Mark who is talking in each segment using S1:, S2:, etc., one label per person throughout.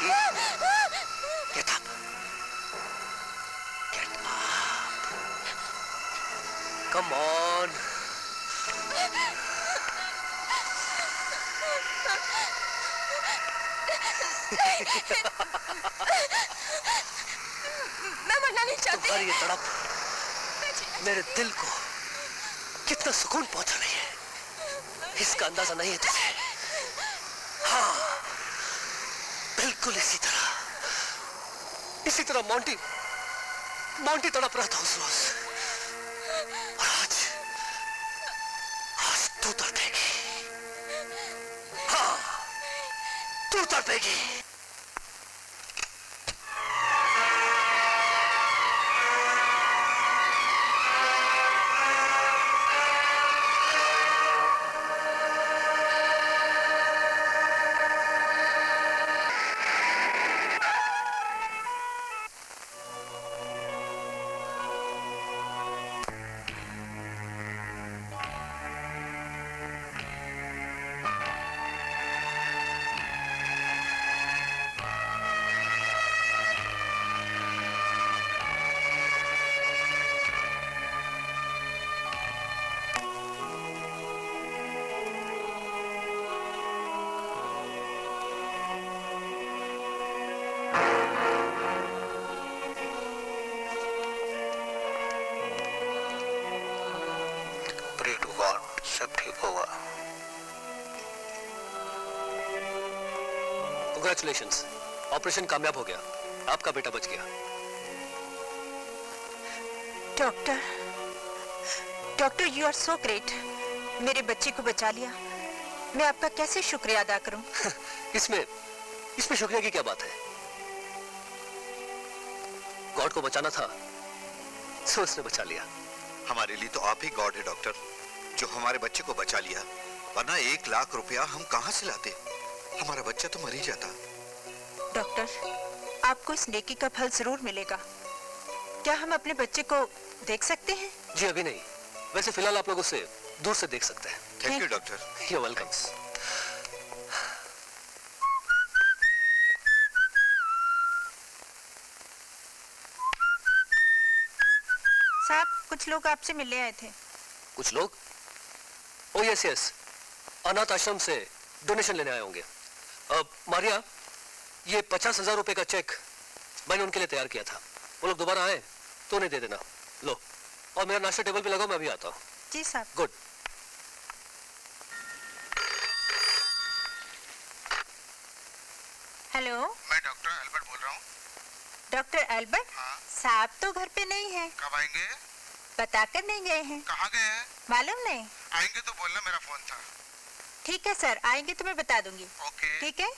S1: Monty, get up. Get up. Come on.
S2: मैं मरना नहीं चाहती।
S1: तुम्हारी ये तड़प मेरे दिल को कितना सुकून पहुंचा रही है, इसका अंदाजा नहीं है तुझे। हाँ, बिल्कुल इसी तरह मोंटी तड़प रहा था उस रोज, और आज तू तड़पेगी। हाँ, तू तड़पेगी। Congratulations, ऑपरेशन कामयाब हो गया, आपका बेटा बच गया।
S2: Doctor you are so great. मेरे बच्चे को बचा लिया। मैं आपका कैसे शुक्रिया अदा करूं?
S1: इसमें शुक्रिया की क्या बात है? गॉड को बचाना था, सो उसने बचा लिया।
S3: हमारे लिए तो आप ही गॉड है डॉक्टर, जो हमारे बच्चे को बचा लिया, वरना 1 लाख रुपया हम कहां से लाते? हमारा बच्चा तो मर ही जाता।
S2: डॉक्टर, आपको इस नेकी का फल जरूर मिलेगा। क्या हम अपने बच्चे को देख सकते हैं?
S1: जी अभी नहीं, वैसे फिलहाल आप लोग उसे दूर से देख सकते हैं।
S3: Thank you doctor.
S1: You welcome.
S2: साहब, कुछ लोग आपसे मिलने आए थे।
S1: कुछ लोग? ओ यस, अनाथ आश्रम से डोनेशन लेने आए होंगे। मारिया, ये 50,000 रुपए का चेक मैंने उनके लिए तैयार किया था। वो लोग दोबारा आए तो उन्हें दे देना। लो, और मेरा नाश्ता टेबल पे लगाओ, मैं अभी आता हूँ।
S2: जी साहब।
S1: गुड।
S2: हेलो,
S4: मैं डॉक्टर एल्बर्ट बोल रहा हूँ।
S2: Doctor Albert?
S4: हाँ।
S2: साहब तो घर पे नहीं है।
S4: कब आएंगे?
S2: बताकर नहीं गए हैं।
S4: कहाँ गए हैं?
S2: मालूम नहीं।
S4: आएंगे तो बोलना, मेरा फोन था।
S2: ठीक है सर, आएंगे तो मैं बता दूंगी।
S4: ओके।
S2: ठीक है।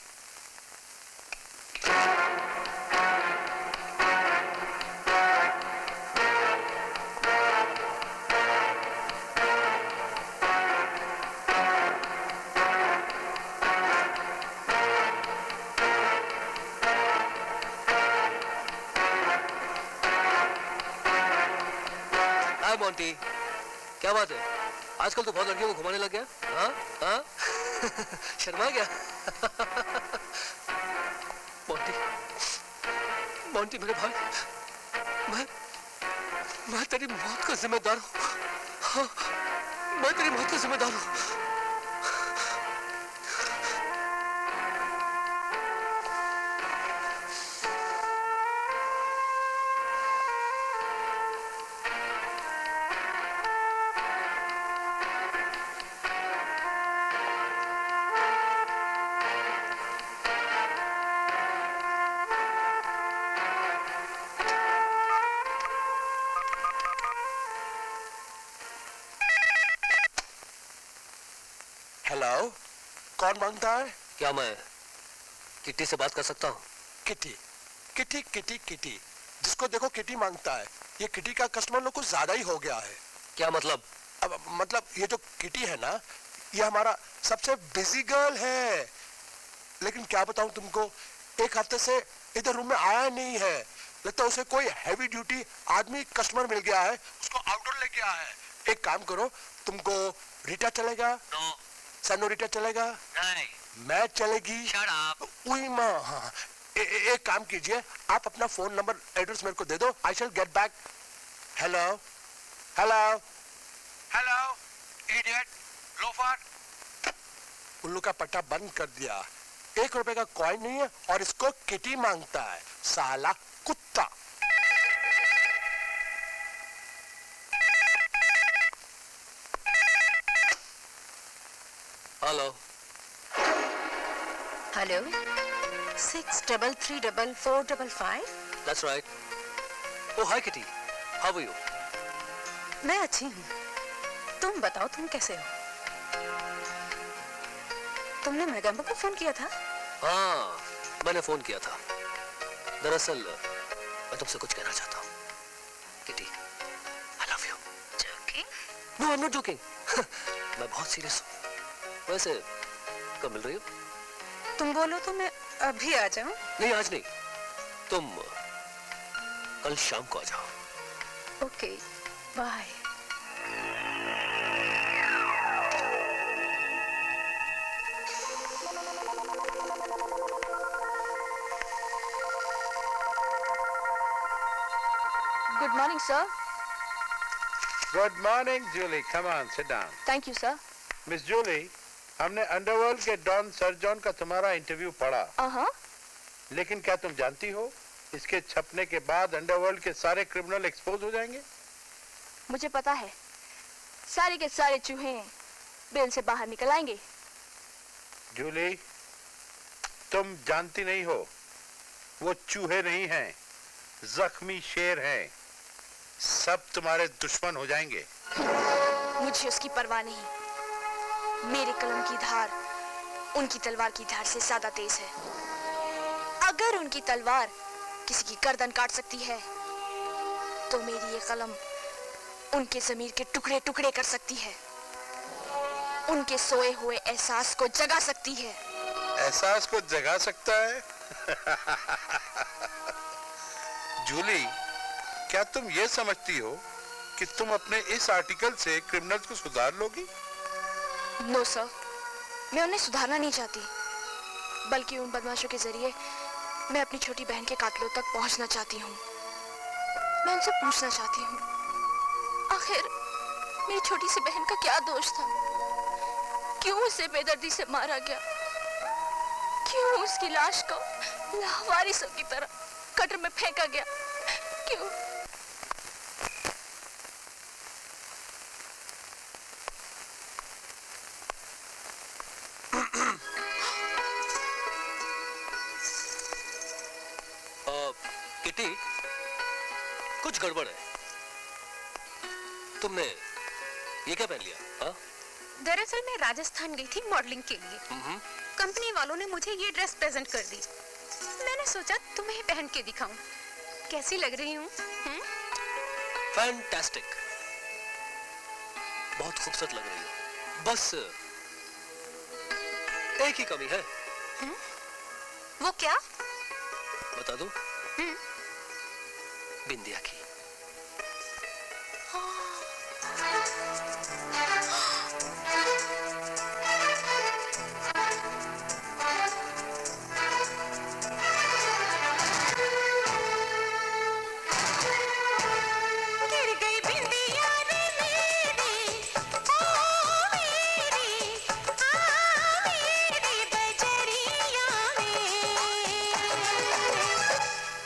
S1: हाय मोंटी, क्या बात है? आजकल तो बहुत लड़कियों को घुमाने लग गया। हाँ? शर्मा गया? मोंटी मेरे भाई, मैं तेरी मौत का जिम्मेदार हूँ। हाँ, मैं तेरी मौत का जिम्मेदार हूँ।
S5: हेलो, कौन मांगता है?
S1: क्या मैं किट्टी से बात कर सकता हूँ?
S5: किटी, किटी किटी किटी, जिसको देखो किटी मांगता है। ये किटी का कस्टमर लोग कुछ ज्यादा ही हो गया है।
S1: क्या मतलब?
S5: अब मतलब ये जो किटी है ना, ये हमारा सबसे बिजी गर्ल है। लेकिन क्या बताऊं तुमको, 1 हफ्ते से इधर रूम में आया नहीं है। लगता है उसे कोई हैवी ड्यूटी आदमी कस्टमर मिल गया है, उसको आउटडोर ले गया है। एक काम करो, तुमको रीटा चलेगा?
S1: नो।
S5: सनोरीटा चलेगा?
S1: नहीं।
S5: मैं चलेगी?
S1: Shut up.
S5: उई माँ, हाँ। एक काम कीजिए, आप अपना फोन नंबर एड्रेस मेरे को दे दो, I shall get back. Hello hello
S4: hello idiot loafer.
S5: उल्लू का पट्टा बंद कर दिया। 1 रुपए का कॉइन नहीं है और इसको किटी मांगता है, साला कुत्ता।
S1: Hello
S2: hello 633455।
S1: That's right. Oh hi Kitty, how are you?
S2: मैं अच्छी हूँ, तुम बताओ तुम कैसे हो? तुमने मैगम्बो को फोन किया था?
S1: हाँ, मैंने फोन किया था। दरअसल मैं तुमसे कुछ कहना चाहता हूँ Kitty. I love you.
S2: Joking?
S1: No I am not joking. मैं बहुत सीरियस हूँ। वैसे कब मिल रही हो?
S2: तुम बोलो तो मैं अभी आ जाऊं?
S1: नहीं आज नहीं, तुम कल शाम को आ जाओ।
S2: Okay bye.
S6: Good morning, sir.
S7: Good morning Julie, come on sit down.
S6: Thank you, sir.
S7: Miss Julie, हमने अंडरवर्ल्ड के डॉन सर जॉन का तुम्हारा इंटरव्यू पढ़ा,
S6: Uh-huh.
S7: लेकिन क्या तुम जानती हो इसके छपने के बाद अंडरवर्ल्ड के सारे क्रिमिनल एक्सपोज हो जाएंगे?
S6: मुझे पता है, सारे के सारे चूहे बेल से बाहर निकल आएंगे।
S7: जूली, तुम जानती नहीं हो, वो चूहे नहीं हैं, जख्मी शेर हैं। सब तुम्हारे दुश्मन हो जाएंगे।
S6: मुझे उसकी परवाह नहीं। मेरे कलम की धार उनकी तलवार की धार से ज्यादा तेज है। अगर उनकी तलवार किसी की गर्दन काट सकती है, तो मेरी ये कलम उनके जमीर के टुकड़े टुकड़े कर सकती है, उनके सोए हुए एहसास को जगा सकती है।
S7: एहसास को जगा सकता है? जूली, क्या तुम ये समझती हो कि तुम अपने इस आर्टिकल से क्रिमिनल्स को सुधार लोगी?
S6: नो सर, मैं उन्हें सुधारना नहीं चाहती, बल्कि उन बदमाशों के जरिए मैं अपनी छोटी बहन के कातिलों तक पहुंचना चाहती हूँ। मैं उनसे पूछना चाहती हूँ, आखिर मेरी छोटी सी बहन का क्या दोष था? क्यों उसे बेदर्दी से मारा गया? क्यों उसकी लाश को लावारिसों की तरह कटर में फेंका गया? क्यों?
S1: किटी, कुछ गड़बड़ है। तुमने ये क्या पहन लिया? हाँ?
S2: दरअसल मैं राजस्थान गई थी मॉडलिंग के लिए। कंपनी वालों ने मुझे ये ड्रेस प्रेजेंट कर दी। मैंने सोचा तुम्हें पहन के दिखाऊं, कैसी लग रही हूँ?
S1: फैंटास्टिक, बहुत खूबसूरत लग रही हो। बस एक ही कमी है।
S2: वो क्या?
S1: बता दो। बिंदिया की।
S2: गिर गई बिंदिया रे मेरी, ओ मेरी, मेरी बजरिया में।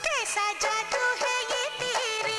S2: कैसा जादू है ये तेरे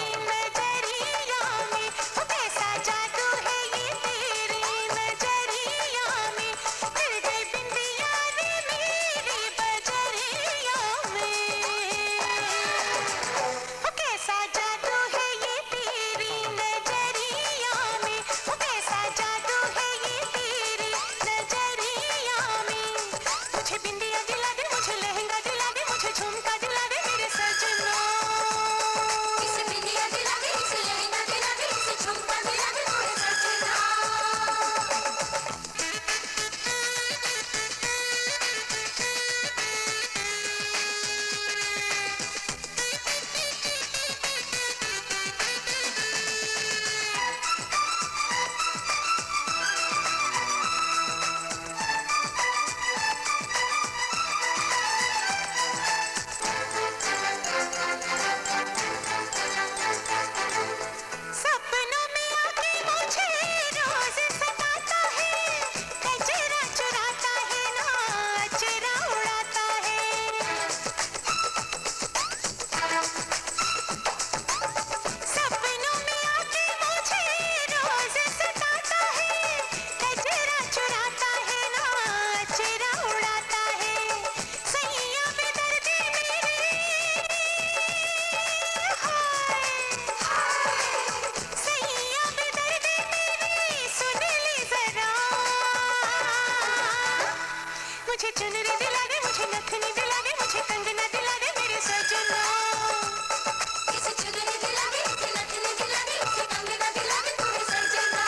S8: मुझे चुनरी दिला दे, मुझे नथनी दिला दे, मुझे कंगना दिला दे मेरे सजना। इसे चुनरी दिला दे, इसे नथनी दिला दे, इसे कंगना दिला दे मेरे सजना।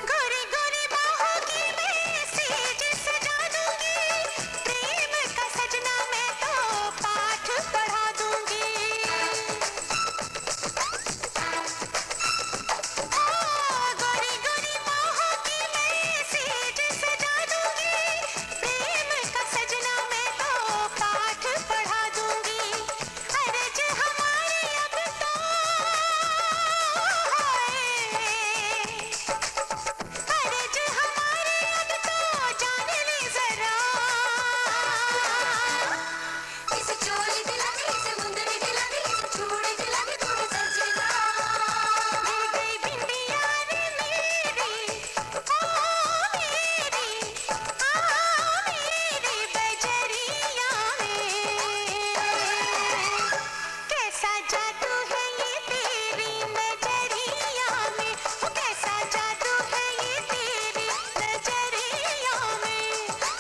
S8: गोरी गोरी बाहों की मैं सेज सजा दूंगी, प्रेम का सजना मैं तो पाठ पढ़ा दूंगी। गोरी गोरी बाहों की मैं सेज सजा दूंगी, प्रेम का सजना मैं तो पाठ पढ़ा दूंगी। अर्ज हमारी अब तो अर्ज हमारे अब तो जान ले जरा। इसे चोली दिला दे, इसे मुंदरी दिला दे, इसे चूड़ी दिला दे थोड़ी सजना। मिल गई बिंदिया रे मेरी, ओ मेरी, मेरी बजरिया में। कैसा जादू है ये तेरी नजरिया में, ओ कैसा जादू है ये तेरी नजरिया में।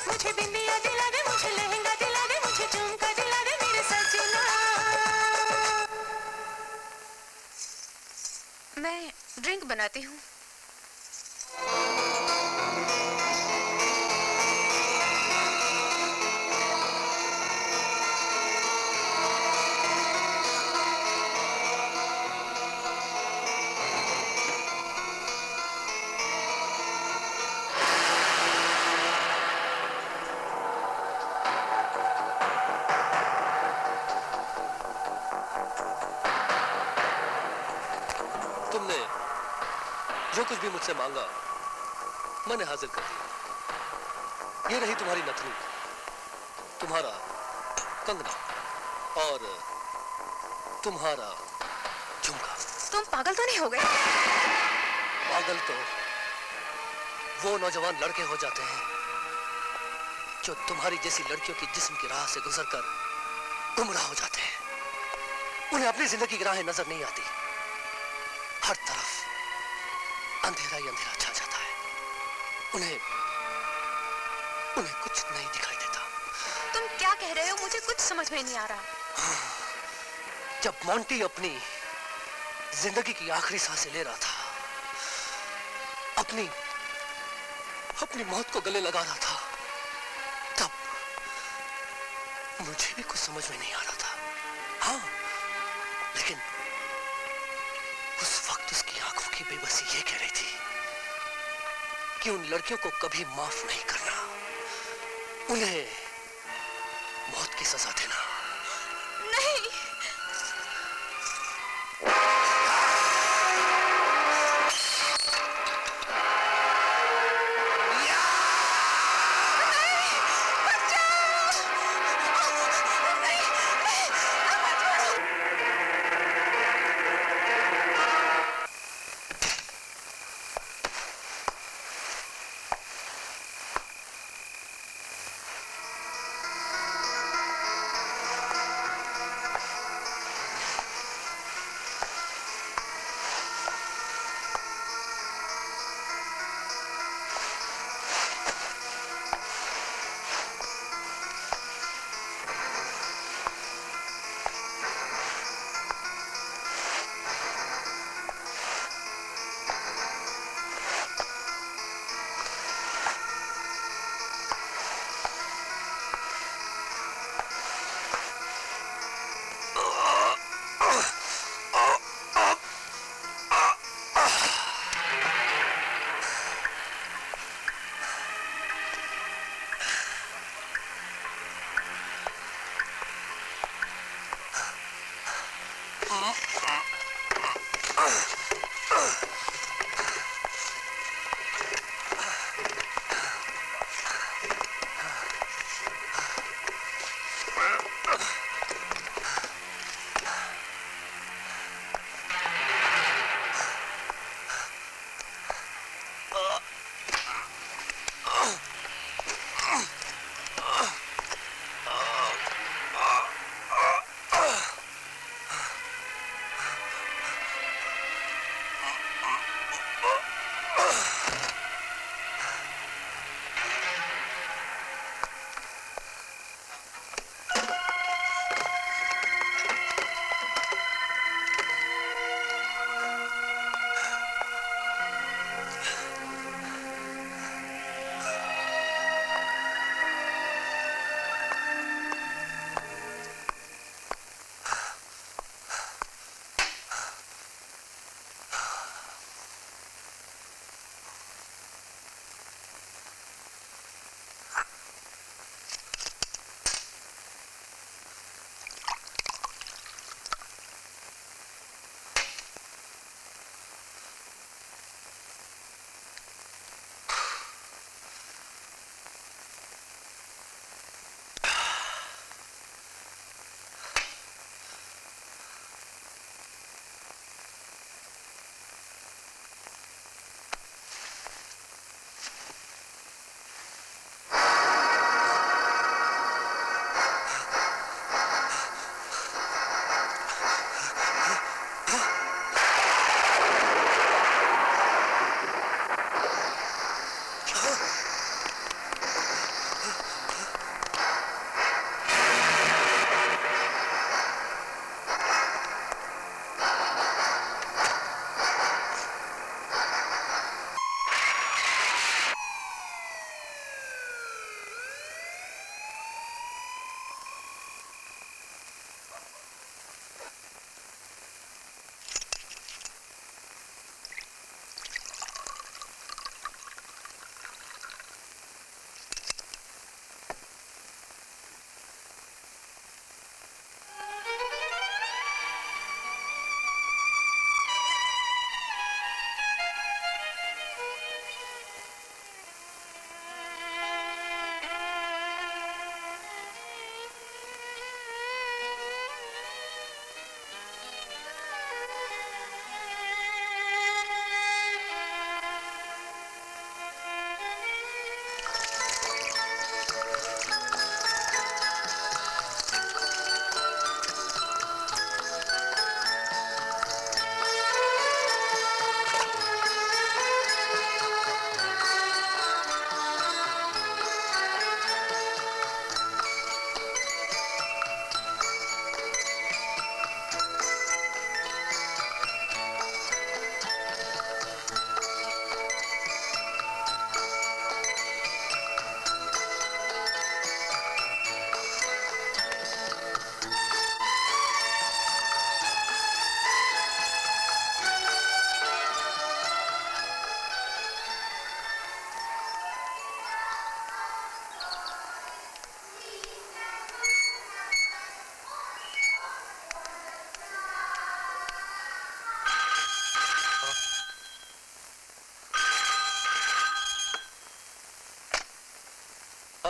S8: मुझे बिंदिया दिला दे, मुझे लहंगा दिला दे, मुझे झुमका दिला दे मेरे सजना।
S2: मैं ड्रिंक बनाती हूँ।
S1: तुमने जो कुछ भी मुझसे मांगा मैंने हाजिर कर दिया। ये रही तुम्हारी नथनी, तुम्हारा कंगना और तुम्हारा झुमका।
S2: तुम पागल तो नहीं हो गए?
S1: पागल तो वो नौजवान लड़के हो जाते हैं जो तुम्हारी जैसी लड़कियों की जिस्म की राह से गुजरकर गुमराह हो जाते हैं। उन्हें अपनी जिंदगी की राहें नजर नहीं आती, हर तरफ अंधेरा ही अंधेरा छा जाता है। उन्हें कुछ नहीं दिखाई देता।
S2: तुम क्या कह रहे हो? मुझे कुछ समझ में नहीं आ रहा।
S1: जब मोंटी अपनी जिंदगी की आखिरी सांसें ले रहा था, अपनी मौत को गले लगा रहा था, तब मुझे भी कुछ समझ में नहीं आ रहा था। हाँ, लेकिन उस वक्त उसकी आंखों की बेबसी ये कह रही थी कि उन लड़कियों को कभी माफ नहीं करना, उन्हें मौत की सजा देना।
S2: नहीं,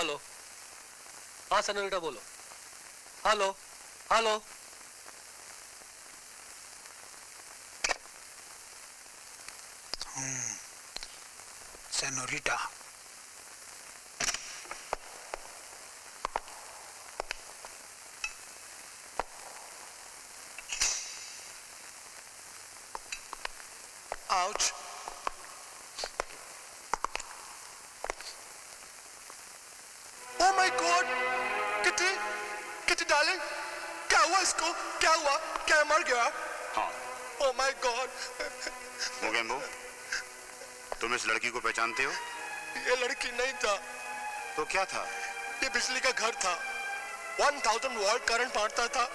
S1: हेलो, हाँ सेनोरिटा बोलो। Hello hello,
S5: senorita. Ouch. Oh my God! Kitty, kitty darling, क्या हुआ इसको? क्या हुआ? क्या मर गया?
S9: हाँ।
S5: Oh my God!
S9: मोगेम्बो, तुम इस लड़की को पहचानते हो?
S5: ये लड़की नहीं था,
S9: तो क्या था?
S5: ये बिजली का घर था। 1000 वोल्ट करंट मारता था।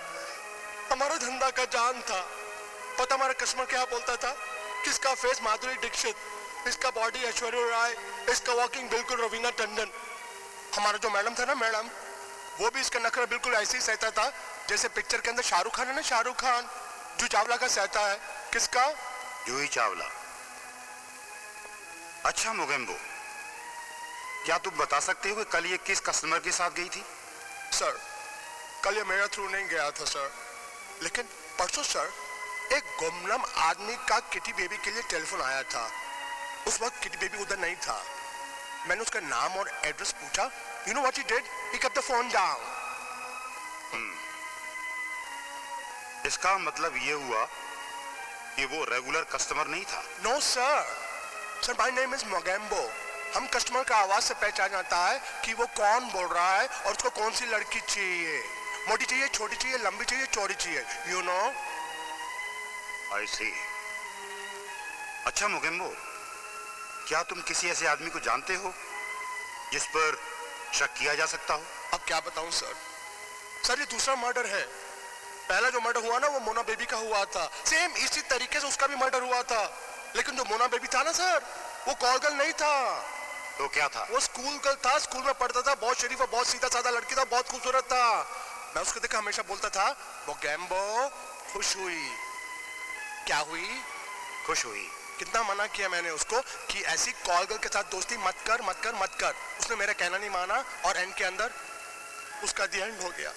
S5: हमारा धंधा का जान था। पता हमारा कस्टमर क्या बोलता था? किसका फेस माधुरी दीक्षित, इसका बॉडी ऐश्वर्या राय, इसका वॉकिंग बिल्कुल रवीना टंडन। हमारा जो मैडम था ना मैडम, वो भी इसका नखरा बिल्कुल ऐसे ही सहता था जैसे पिक्चर के अंदर शाहरुख खान है ना, शाहरुख खान जो चावला का सहता है। किसका?
S9: जूही चावला। अच्छा मोगेम्बो, क्या तुम बता सकते हो कि कल ये किस कस्टमर के साथ गई थी?
S5: सर, कल ये मेरा थ्रू नहीं गया था सर, लेकिन परसों सर एक गुमनाम आदमी का किटी बेबी के लिए टेलीफोन आया था। उस वक्त किटी बेबी उधर नहीं था। मैंने उसका नाम और एड्रेस पूछा। You know what he did? He kept the phone down.
S9: इसका मतलब ये हुआ कि वो रेगुलर कस्टमर नहीं था?
S5: No sir. Sir, my name is Mogambo. हम कस्टमर का आवाज से पहचान जाता है कि वो कौन बोल रहा है और उसको कौन सी लड़की चाहिए। मोटी चाहिए, छोटी चाहिए, लंबी चाहिए, चौड़ी चाहिए। You know?
S9: I see. अच्छा मोगेम्बो, क्या तुम किसी ऐसे आदमी को जानते हो जिस पर शक किया जा सकता हो?
S5: अब क्या बताऊं सर? सर ये दूसरा मर्डर है। पहला जो मर्डर हुआ ना वो मोना बेबी का हुआ था। सेम इसी तरीके से उसका भी मर्डर हुआ था। लेकिन जो मोना बेबी था ना सर, वो कॉल गर्ल नहीं था।
S9: तो क्या था?
S5: वो स्कूल गर्ल था। स्कूल में पढ़ता था, बहुत शरीफ और बहुत सीधा साधा लड़की था, बहुत खूबसूरत था। मैं उसको देखा हमेशा बोलता था, मोगेम्बो खुश हुई। क्या हुई?
S9: खुश हुई।
S5: कितना मना किया मैंने उसको कि ऐसी कॉल गर्ल के साथ दोस्ती मत कर मत कर मत कर। उसने मेरा कहना नहीं माना और एंड के अंदर उसका दी एंड हो गया।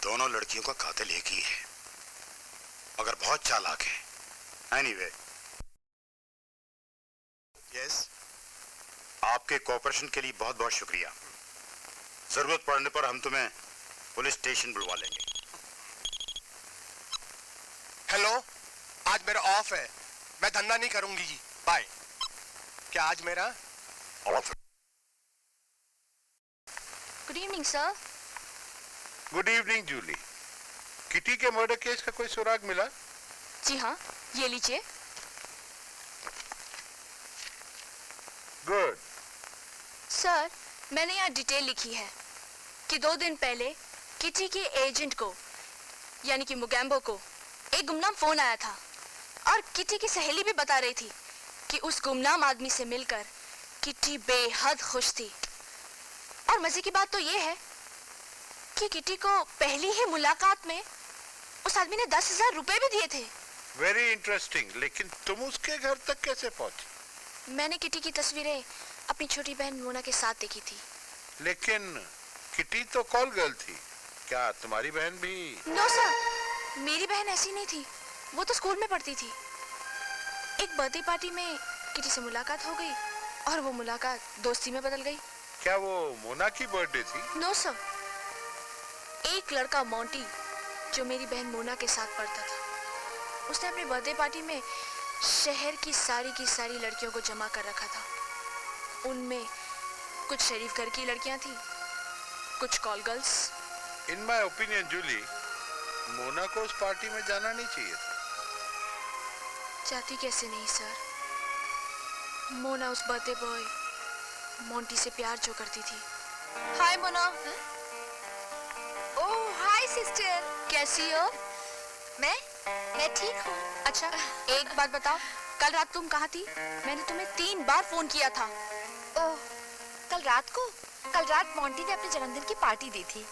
S9: दोनों लड़कियों का कातिल एक ही है, मगर बहुत चालाक है। एनीवे,
S5: यस,
S9: आपके कोऑपरेशन के लिए बहुत बहुत शुक्रिया। जरूरत पड़ने पर हम तुम्हें पुलिस स्टेशन बुलवा लेंगे।
S5: हेलो, आज मेरा ऑफ है, मैं धंधा नहीं करूंगी। बाय। क्या आज मेरा
S9: off?
S6: Good evening sir.
S7: Good evening Julie. Kitty के मर्डर केस का कोई सुराग मिला?
S6: जी हाँ, ये लीजिए।
S7: गुड।
S6: सर, मैंने यहाँ डिटेल लिखी है कि 2 दिन पहले किटी के एजेंट को यानी कि मोगेम्बो को एक गुमनाम फोन आया था और किटी की सहेली भी बता रही थी कि उस गुमनाम आदमी से मिलकर किटी बेहद खुश थी। और मजे की बात तो ये है कि किटी को पहली ही मुलाकात में उस आदमी ने 10,000 रुपए भी दिए थे।
S7: Very interesting. लेकिन तुम उसके घर तक कैसे पहुंची?
S6: मैंने किटी की तस्वीरें अपनी छोटी बहन मोना के साथ देखी थी।
S7: लेकिन किटी तो कॉल गर्ल थी, क्या तुम्हारी बहन भी?
S6: नो सर, मेरी बहन ऐसी नहीं थी, वो तो स्कूल में पढ़ती थी। एक बर्थडे पार्टी में किटी से मुलाकात हो गई और वो मुलाकात दोस्ती में बदल गई।
S7: क्या वो मोना की बर्थडे थी?
S6: नो सर, एक लड़का मोंटी जो मेरी बहन मोना के साथ पढ़ता था, उसने अपने बर्थडे पार्टी में शहर की सारी लड़कियों को जमा कर रखा था। उनमें कुछ शरीफ घर की लड़कियां थी, कुछ call girls.
S7: In my opinion Julie, Mona को उस पार्टी में जाना नहीं चाहिए था।
S6: जाती कैसे नहीं सर? मोना उस बर्थडे बॉय मोंटी से प्यार जो करती थी। हाय मोना।
S2: ओह हाय सिस्टर,
S6: कैसी हो?
S2: मैं ठीक हूँ।
S6: अच्छा, एक बात बताओ, कल रात तुम कहाँ थी? मैंने तुम्हें 3 बार फोन किया था।
S2: ओह, कल रात मोंटी ने अपने जन्मदिन की पार्टी दी थी।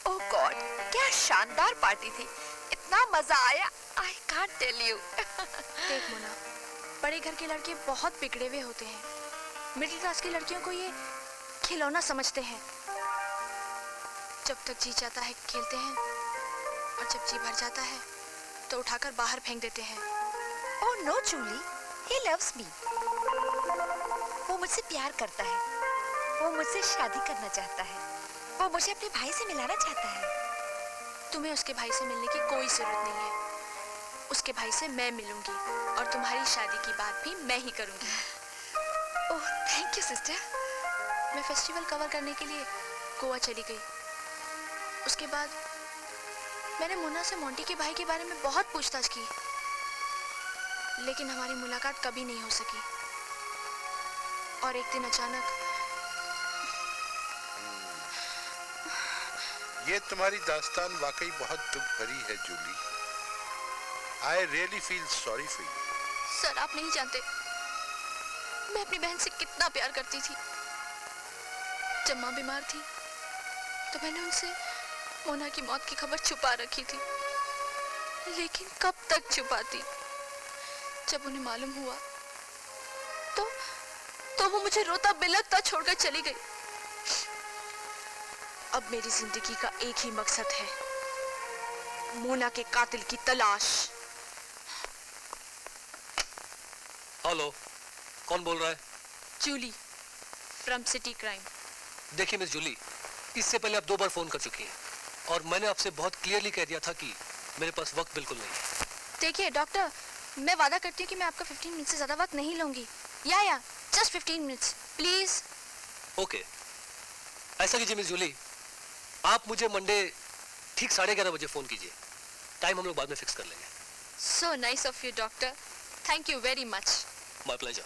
S2: ओह गॉड, क्या शानदार पार्टी थी।
S10: कितना मजा आया, आई कांट टेल यू।
S6: देख मोना, बड़े घर के लड़के बहुत बिगड़े हुए होते हैं। मिडिल क्लास की लड़कियों को ये खिलौना समझते हैं। जब तक जी चाहता है खेलते हैं और जब जी भर जाता है तो उठाकर बाहर फेंक देते हैं।
S10: Oh no Julie, he loves me। वो मुझसे प्यार करता है, वो मुझसे शादी करना चाहता है, वो मुझे अपने भाई से मिलाना चाहता है।
S6: तुम्हें उसके भाई से मिलने की कोई जरूरत नहीं है। उसके भाई से मैं मिलूंगी और तुम्हारी शादी की बात भी मैं ही करूंगी।
S10: Oh thank you sister.
S6: मैं फेस्टिवल कवर करने के लिए गोवा चली गई। उसके बाद मैंने मुन्ना से मोंटी के भाई के बारे में बहुत पूछताछ की, लेकिन हमारी मुलाकात कभी नहीं हो सकी। और एक दिन अचानक
S7: ये तुम्हारी दास्तान वाकई बहुत दुख भरी है Julie. I really feel sorry for you.
S6: Sir आप नहीं जानते मैं अपनी बहन से कितना प्यार करती थी। जब माँ बीमार थी तो मैंने उनसे मोना की मौत की खबर छुपा रखी थी, लेकिन कब तक छुपाती। जब उन्हें मालूम हुआ तो वो मुझे रोता बिलखता छोड़कर चली गई। अब मेरी जिंदगी का एक ही मकसद है, मोना के कातिल की तलाश।
S1: हेलो, कौन बोल रहा है?
S6: Julie from city crime.
S1: देखिए मिस जूली, इससे पहले आप 2 बार फोन कर चुकी हैं और मैंने आपसे बहुत क्लियरली कह दिया था कि मेरे पास वक्त बिल्कुल नहीं है।
S6: देखिए डॉक्टर, मैं वादा करती हूँ कि मैं आपका 15 मिनट से ज्यादा वक्त नहीं लूंगी। या जस्ट 15 मिनट्स प्लीज।
S1: ओके, ऐसा कीजिए मिस जूली, आप मुझे मंडे ठीक 11:30 बजे फोन कीजिए। टाइम हम लोग बाद में फिक्स कर लेंगे।
S6: So nice of you doctor, thank you very much.
S1: My pleasure.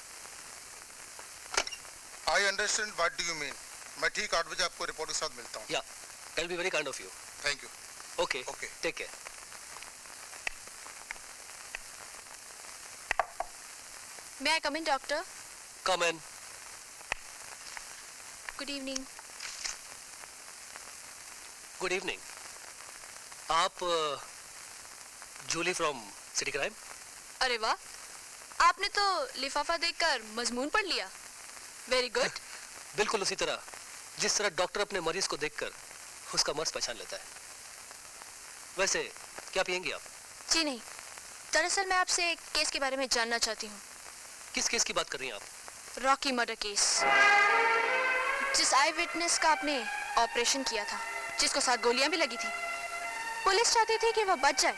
S11: I understand what do you mean. मैं ठीक 8 बजे आपको रिपोर्ट के साथ मिलता हूँ।
S1: Ya, that be very kind of you.
S11: Thank you.
S1: Okay, take care.
S6: May I come in doctor?
S1: Come in.
S6: Good evening.
S1: Good evening. आप Julie from city crime?
S6: अरे वाह, आपने तो लिफाफा देखकर मजमून पढ़ लिया। Very good.
S1: बिल्कुल उसी तरह जिस तरह डॉक्टर अपने मरीज को देखकर उसका मर्ज पहचान लेता है। वैसे क्या पियेंगी आप?
S6: जी नहीं, दरअसल मैं आपसे एक केस के बारे में जानना चाहती हूँ।
S1: किस केस की बात कर रही हैं आप?
S6: Rocky murder case. जिस आई विटनेस का आपने ऑपरेशन किया था, जिसको 7 गोलियां भी लगी थी। पुलिस चाहती थी कि वो बच जाए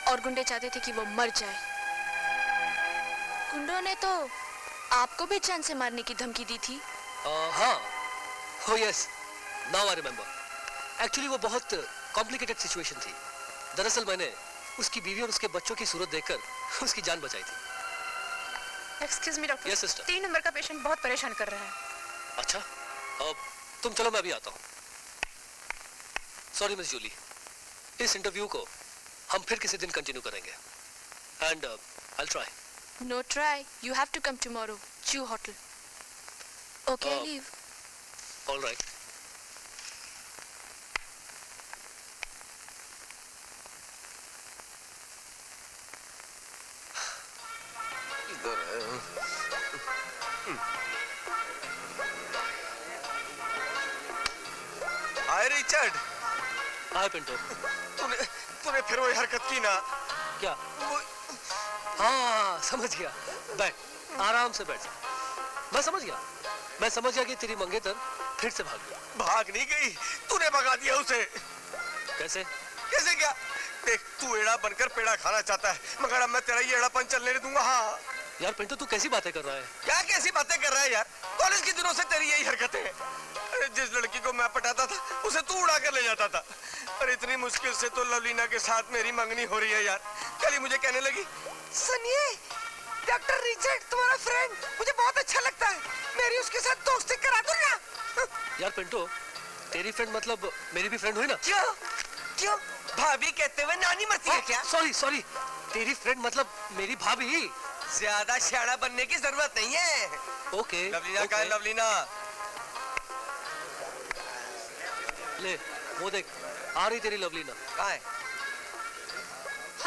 S6: और गुंडे चाहते थे कि वो मर जाए। गुंडों ने तो आपको भी जान से मारने की धमकी दी थी।
S1: हाँ, हो yes, now I remember. Actually वो बहुत कॉम्प्लिकेटेड सिचुएशन थी। दरअसल मैंने उसकी बीवी और उसके बच्चों की सूरत देखकर उसकी जान बचाई थी।
S2: Excuse me doctor.
S1: Yes sister.
S2: 3 number का पेशेंट बहुत परेशान कर रहा है।
S1: अच्छा, तुम चलो, मैं भी आता हूँ। सॉरी मिस जूली, इस इंटरव्यू को हम फिर किसी दिन कंटिन्यू करेंगे। And I will try.
S6: No try. You have to come tomorrow. Jew Hotel. Okay, I leave.
S1: All right.
S12: Hi Richard.
S1: Hi Pinto.
S12: तूने फिर वही हरकत की ना?
S1: क्या? हाँ, समझ गया। बैठ, आराम से बैठ। मैं समझ गया कि तेरी मंगेतर फिर से भाग गई।
S12: भाग नहीं गई, तूने भगा दिया उसे।
S1: कैसे?
S12: कैसे क्या? देख, तू एड़ा बनकर पेड़ा खाना चाहता है, मगर अब मैं तेरा ये एड़ापन चलने नहीं दूंगा। हाँ
S1: यार पिंटो, तू कैसी बातें कर रहा है?
S12: क्या कैसी बातें कर रहा है यार? कॉलेज के दिनों से तेरी यही हरकतें हैं। अरे जिस लड़की को मैं पटाता था उसे तू उड़ा कर ले जाता था। और इतनी मुश्किल से तो लवलीना के साथ मेरी मंगनी हो रही है यार। कल ही मुझे कहने लगी, सुनिए डॉक्टर रिचर्ड तुम्हारा फ्रेंड मुझे बहुत अच्छा लगता है, मेरी उसके साथ दोस्ती करा दो ना।
S1: यार पिंटो, तेरी फ्रेंड मतलब मेरी भी फ्रेंड हुई ना?
S12: क्यों क्यों? भाभी कहते हुए नानी मरती है क्या?
S1: सॉरी, तेरी फ्रेंड मतलब मेरी भाभी।
S12: ज्यादा शाना बनने की जरूरत नहीं है।
S1: ओके।
S12: लवलीना कहाँ है? लवलीना
S1: ले, वो देख, आ रही तेरी लवलीना।
S12: कहाँ है?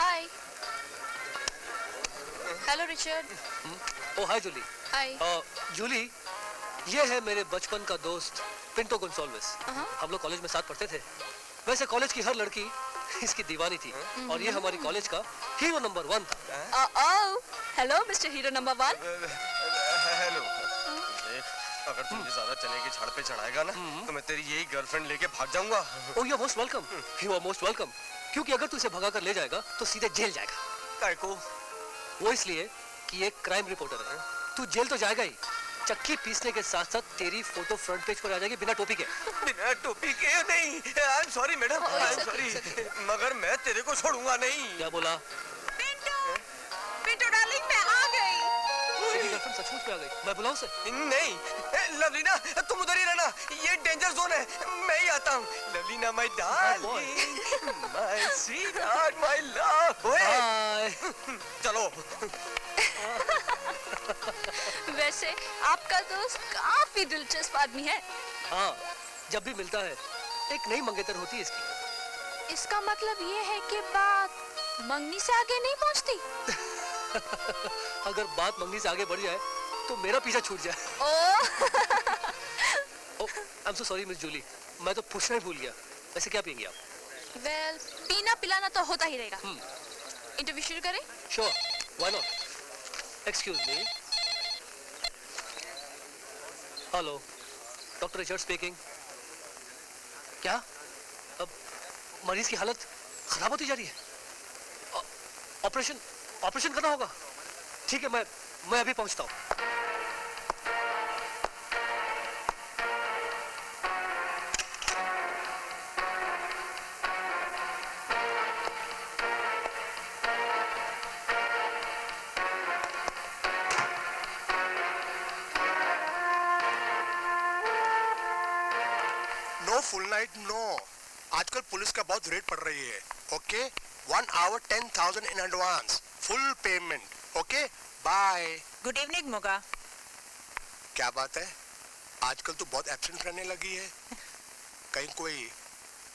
S6: Hi. Hello Richard.
S1: Oh hi Julie.
S6: Hi.
S1: Julie, ये है मेरे बचपन का दोस्त पिंटो गोंसाल्विस। हम लोग कॉलेज में साथ पढ़ते थे। वैसे कॉलेज की हर लड़की इसकी दीवानी थी और ये हमारी कॉलेज का हीरो नंबर 1 था।
S6: Hello mister hero number 1।
S12: Hello. अगर तू मुझे ज्यादा चने के झाड़ पे चढ़ाएगा ना तो मैं तेरी यही गर्लफ्रेंड लेके भाग जाऊंगा।
S1: Oh you are most welcome. You are most welcome. क्योंकि अगर तू इसे भगा कर ले जाएगा तो सीधे जेल जाएगा।
S12: काय को?
S1: वो इसलिए कि ये क्राइम रिपोर्टर है। तू जेल तो जाएगा ही, चक्की पीसने के साथ साथ तेरी फोटो फ्रंट पेज पर आ जाएगी बिना टोपी के।
S12: बिना टोपी के नहीं। आई am sorry madam, I am sorry, मगर मैं तेरे को छोड़ूंगा नहीं।
S1: क्या बोला?
S2: पिंटू, पिंटू डार्लिंग मैं आ गई।
S1: तेरी गर्लफ्रेंड सचमुच में आ गई? मैं बुलाऊं उसे?
S12: नहीं लवलीना, तुम उधर ही रहना, ये डेंजर जोन है, मैं ही आता हूँ। Lovlina my darling, my sweetheart, my love.
S1: Bye.
S12: चलो।
S6: वैसे आपका दोस्त काफी दिलचस्प आदमी है।
S1: हाँ, जब भी मिलता है एक नई मंगेतर होती है इसकी।
S6: इसका मतलब ये है कि बात मंगनी से आगे नहीं पहुंचती।
S1: अगर बात मंगनी से आगे बढ़ जाए तो मेरा पीछा छूट जाए। I am so sorry miss Julie, मैं तो पूछना ही भूल गया। वैसे क्या पियेंगे आप?
S6: वेल, पीना पिलाना तो होता ही रहेगा। इंटरव्यू शुरू करें?
S1: Sure, why not. Excuse me. Hello, doctor Richard speaking. क्या? अब मरीज की हालत खराब होती जा रही है। ऑपरेशन करना होगा। ठीक है, मैं अभी पहुंचता हूँ।
S5: Full night no. आजकल पुलिस का बहुत रेट पड़ रही है। Okay, 1 hour 10,000 in advance, full payment. Okay, bye.
S10: Good evening Moga.
S5: क्या बात है, आजकल तो बहुत एब्सेंट रहने लगी है। कहीं कोई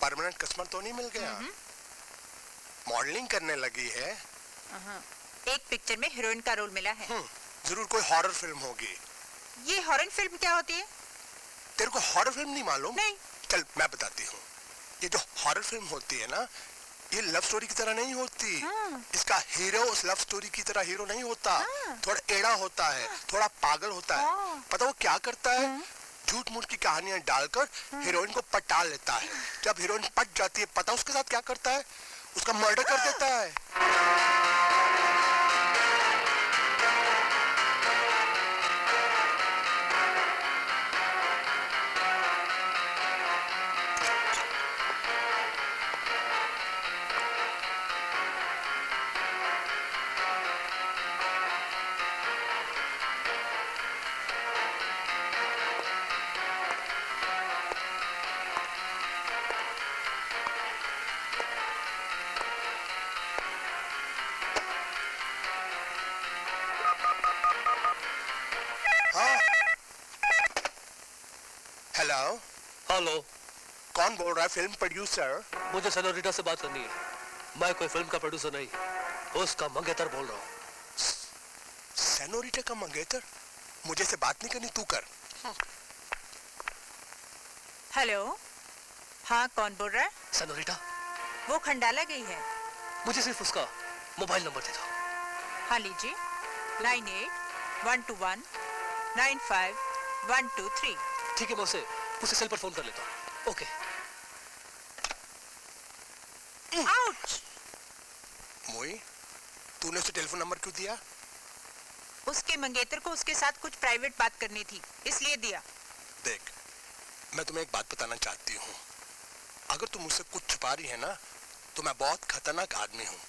S5: परमानेंट कस्टमर तो नहीं मिल गया? मॉडलिंग करने लगी है?
S10: एक पिक्चर में हीरोइन का रोल मिला है।
S5: जरूर कोई हॉरर फिल्म होगी।
S10: ये हॉरर फिल्म क्या होती है?
S5: तेरे को हॉरर फिल्म नहीं मालूम?
S10: नहीं।
S5: चल मैं बताती हूँ। ये जो हॉरर फिल्म होती है ना, ये लव स्टोरी की तरह नहीं होती। इसका हीरो उस लव स्टोरी की तरह हीरो नहीं होता। थोड़ा एड़ा होता है, थोड़ा पागल होता है। पता वो क्या करता है? झूठ मूठ की कहानियां डालकर हीरोइन को पटा लेता है। जब हीरोइन पट जाती है, पता उसके साथ क्या करता है? उसका मर्डर कर देता है।
S1: हेलो,
S5: कौन बोल रहा है? Film producer?
S1: मुझे सेनोरिटा से बात करनी है। मैं कोई फिल्म का प्रोड्यूसर नहीं, उसका मंगेतर बोल रहा हूँ।
S5: सेनोरिटा का मंगेतर? मुझे से बात नहीं करनी, तू कर।
S10: हेलो, हाँ कौन बोल रहा है?
S1: सेनोरिटा,
S10: वो खंडाला गई है।
S1: मुझे सिर्फ उसका मोबाइल नंबर दे दो।
S10: हाँ लीजिए, 98-121 95-123।
S1: ठीक है, मैं उसे सेल पर फोन कर लेता हूँ। ओके।
S10: आउच!
S5: मोई, तूने उसे टेलीफोन नंबर क्यों दिया?
S10: उसके मंगेतर को उसके साथ कुछ प्राइवेट बात करनी थी, इसलिए दिया।
S5: देख, मैं तुम्हें एक बात बताना चाहती हूँ। अगर तुम मुझसे कुछ छुपा रही है ना, तो मैं बहुत खतरनाक आदमी हूँ।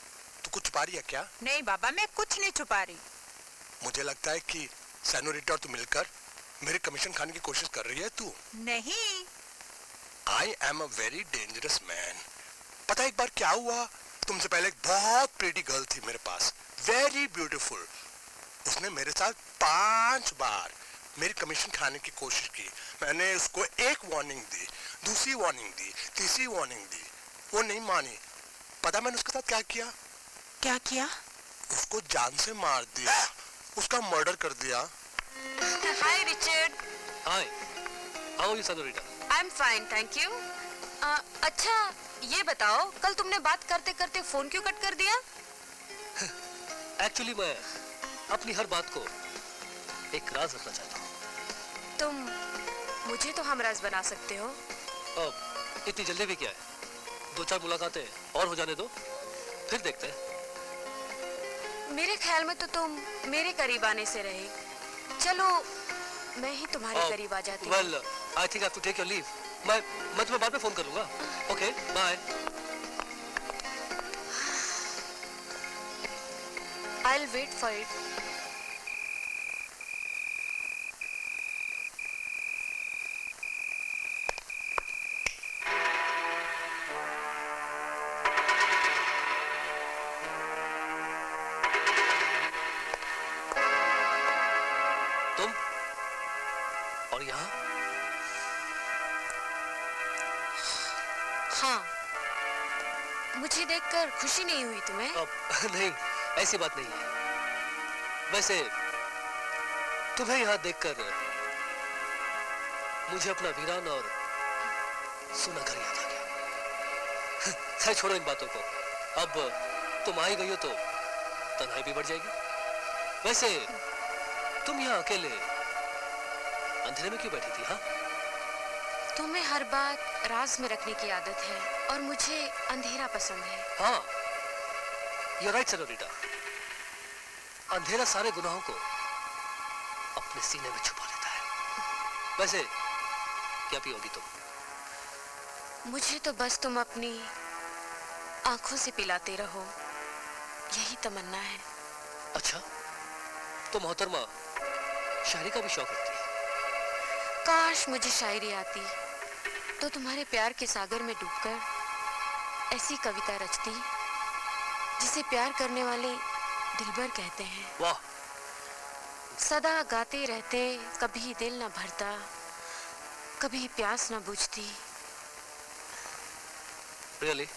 S5: तू कुछ छुपा रही है क्या?
S10: नहीं बाबा, मैं कुछ नहीं छुपा रही।
S5: मुझे लगता है कि सेनोरिटा और तू मिलकर मेरे कमीशन खाने की कोशिश कर रही है। तू
S10: नहीं।
S5: I am a very dangerous man. पता है एक बार क्या हुआ? तुमसे पहले एक बहुत प्रीटी गर्ल थी मेरे पास, वेरी ब्यूटीफुल। उसने मेरे साथ 5 बार मेरी कमीशन खाने की कोशिश की। मैंने उसको एक वार्निंग दी, दूसरी वार्निंग दी, तीसरी वार्निंग दी, वो नहीं मानी। पता मैंने उसके साथ क्या किया?
S10: क्या किया?
S5: उसको जान से मार दिया, उसका मर्डर कर दिया।
S13: Hi Richard.
S1: Hi, how are you senorita?
S13: I am fine, thank you. अच्छा ये बताओ, कल तुमने बात करते करते फोन क्यों कट कर दिया?
S1: एक्चुअली मैं अपनी हर बात को एक राज रखना चाहता हूँ।
S13: तुम मुझे तो हमराज बना सकते हो।
S1: इतनी जल्दी भी क्या है, 2-4 मुलाकातें और हो जाने दो, फिर देखते हैं।
S13: मेरे ख्याल में तो तुम मेरे करीब आने से रहे। चलो मैं ही तुम्हारे करीब आ जाती हूँ।
S1: Well, I think I have to take your leave. मैं तुम्हें बाद में फोन करूँगा। Okay, bye.
S13: I'll wait for it.
S1: तुम और यहाँ?
S13: हाँ, मुझे देखकर खुशी नहीं हुई तुम्हें?
S1: नहीं, ऐसी बात नहीं है। वैसे तुम्हें यहाँ देखकर मुझे अपना वीरान और सुना घर याद आ गया। खैर छोड़ो इन बातों को। अब तुम आई गई हो तो तन्हाई भी बढ़ जाएगी। वैसे तुम यहाँ अकेले अंधेरे में क्यों बैठी थी? हाँ,
S13: तुम्हें हर बात राज में रखने की आदत है और मुझे अंधेरा पसंद है।
S1: हाँ, you're right, सेनोरिटा। अंधेरा सारे गुनाहों को अपने सीने में छुपा लेता है। वैसे क्या पियोगी तुम?
S13: मुझे तो बस तुम अपनी आंखों से पिलाते रहो, यही तमन्ना है।
S1: अच्छा, तो मोहतरमा शायरी का भी शौक रखती है?
S13: काश मुझे शायरी आती तो तुम्हारे प्यार के सागर में डूबकर ऐसी कविता रचती जिसे प्यार करने वाले दिलबर कहते हैं।
S1: वाह!
S13: सदा गाते रहते, कभी दिल न भरता, कभी प्यास न बुझती।
S1: Really?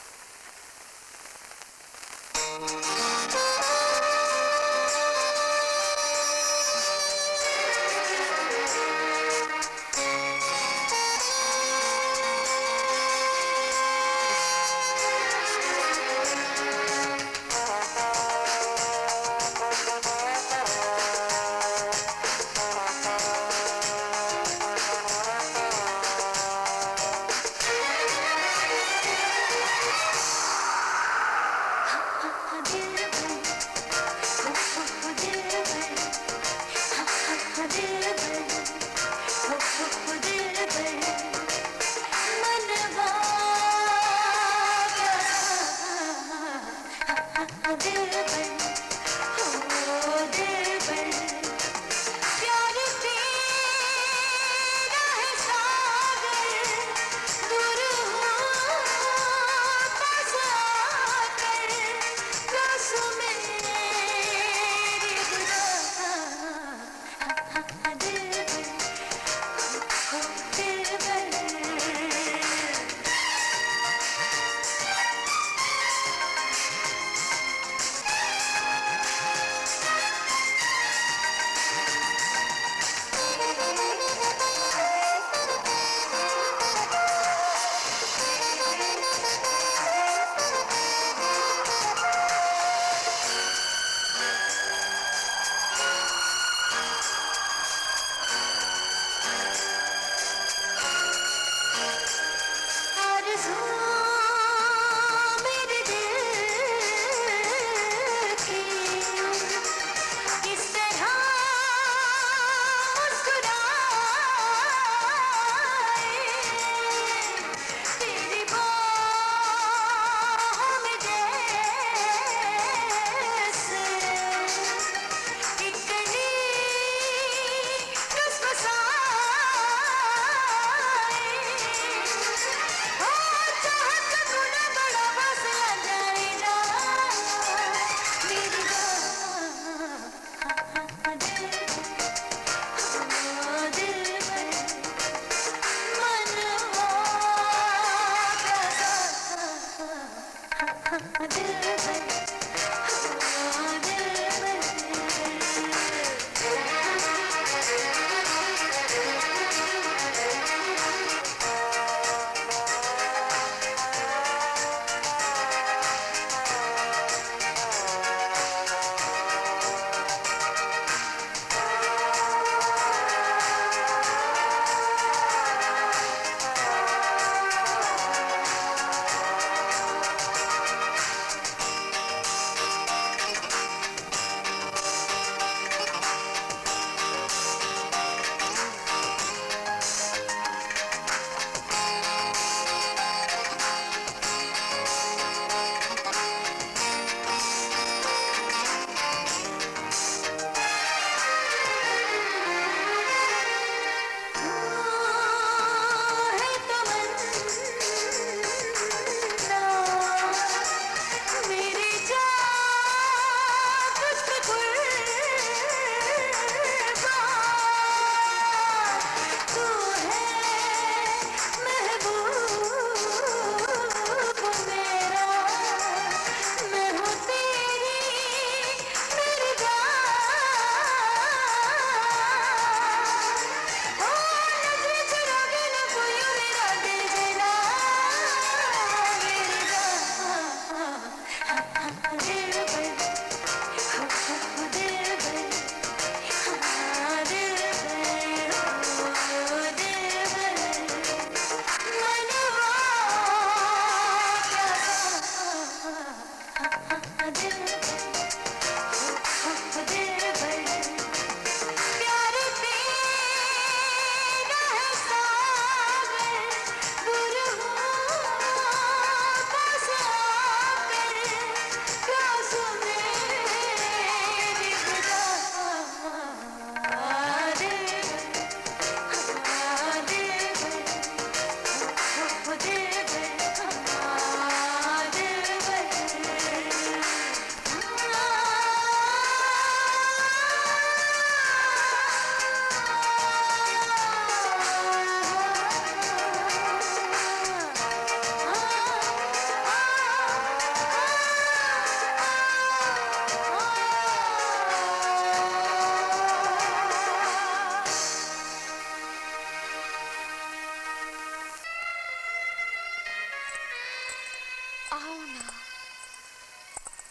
S6: आओ ना,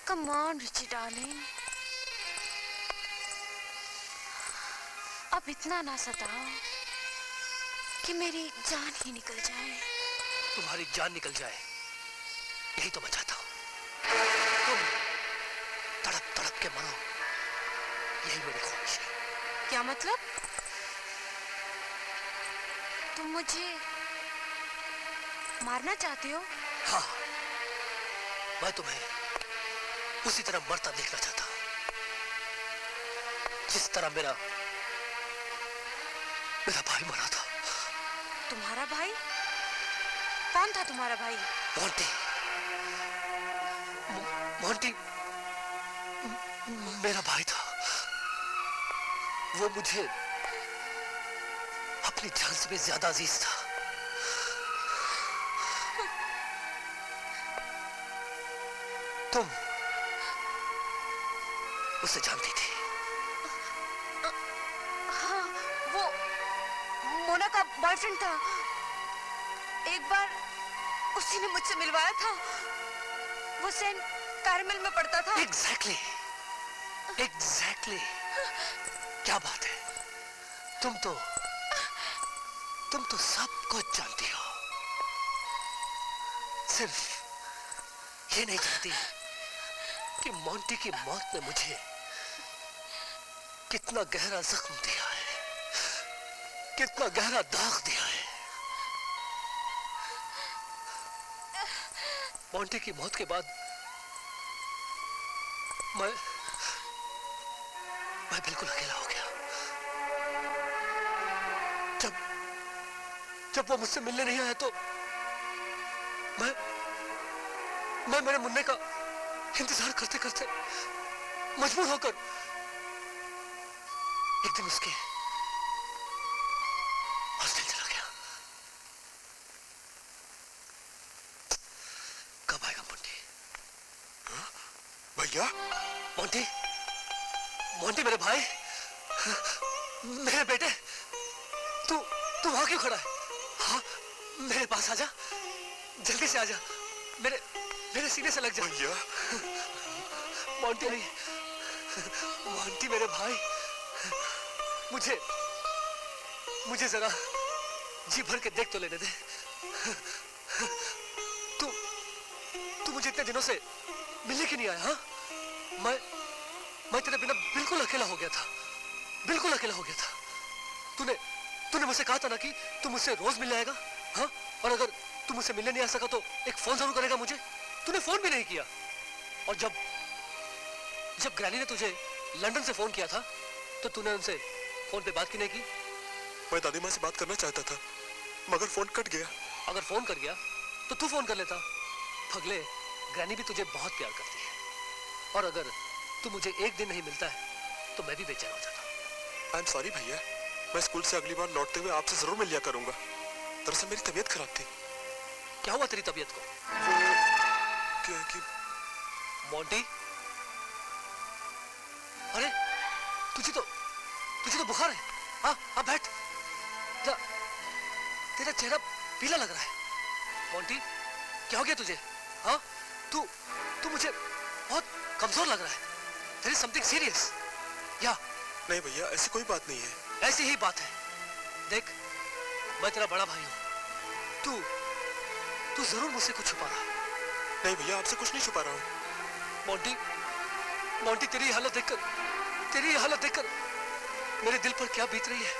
S6: कम ऑन रिची डार्लिंग, अब इतना ना सताओ कि मेरी जान ही निकल जाए।
S1: तुम्हारी जान निकल जाए यही तो मैं चाहता हूं। तुम तड़प तड़प के मरो, यही मेरी ख्वाहिश है।
S6: क्या मतलब? तुम मुझे मारना चाहते हो?
S1: हाँ, मैं तुम्हें उसी तरह मरता देखना चाहता हूं जिस तरह मेरा भाई मरा था।
S6: तुम्हारा भाई? कौन था तुम्हारा भाई?
S1: मोंटी। मोंटी मेरा भाई था। वो मुझे अपनी जान से भी ज्यादा अजीज था। तुम उसे जानती थी?
S6: हाँ, वो मोना का बॉयफ्रेंड था। एक बार उसी ने मुझसे मिलवाया था। वो सेंट कैरमल में पड़ता था।
S1: एग्जैक्टली। क्या बात है, तुम तो सब कुछ जानती हो, सिर्फ ये नहीं जानती कि मोंटी की मौत ने मुझे कितना गहरा जख्म दिया है, कितना गहरा दाग दिया है। मोंटी की मौत के बाद मैं बिल्कुल अकेला हो गया। जब वो मुझसे मिलने नहीं आया तो मैं मेरे मुन्ने का इंतजार करते करते मजबूर होकर एक दिन उसके हॉस्टल चला गया। कब आएगा मोंटी?
S5: भैया?
S1: मोंटी मेरे भाई, मेरे बेटे, तू वहां क्यों खड़ा है? हाँ, मेरे पास आजा, जल्दी से आजा, मेरे सीने से लग जा।
S5: भैया?
S1: मोंटी नहीं, मोंटी मेरे भाई, मुझे जरा जी भर के देख तो लेने दे। तू मुझे इतने दिनों से मिलने क्यों नहीं आया? हाँ, मैं तेरे बिना बिल्कुल अकेला हो गया था, बिल्कुल अकेला हो गया था। तूने मुझसे कहा था ना कि तू मुझसे रोज मिलने आएगा। हाँ, और अगर तू मुझसे मिलने नहीं आ सका तो एक फोन जरूर करेगा मुझे। तूने फोन भी नहीं किया। और जब ग्रैनी ने तुझे लंदन से फोन किया था तो तूने उनसे फोन पे बात क्यों नहीं की?
S5: मैं दादी माँ से बात करना चाहता था, मगर फोन कट गया।
S1: अगर फोन कर गया तो तू फोन कर लेता। पगले, ग्रैनी भी तुझे बहुत प्यार करती है, और अगर तू मुझे एक दिन नहीं मिलता है तो मैं भी बेचैन हो जाता।
S5: आई एम सॉरी भैया, मैं स्कूल से अगली बार लौटते हुए आपसे जरूर मिल लिया करूंगा। दरअसल मेरी तबीयत खराब थी।
S1: क्या हुआ तेरी तबीयत को?
S5: क्या कि
S1: मोंटी, अरे तुझे तो बुखार है। हाँ, बैठ जा, तेरा चेहरा पीला लग रहा है। मोंटी, क्या हो गया तुझे? हाँ, तू मुझे बहुत कमजोर लग रहा है। There is something serious. या?
S5: नहीं भैया, ऐसी कोई बात नहीं है।
S1: ऐसी ही बात है। देख, मैं तेरा बड़ा भाई हूँ। तू जरूर मुझसे कुछ छुपा रहा है।
S5: नहीं भैया, आपसे कुछ नहीं छुपा रहा हूँ।
S1: मोंटी, तेरी ये हालत देखकर मेरे दिल पर क्या बीत रही है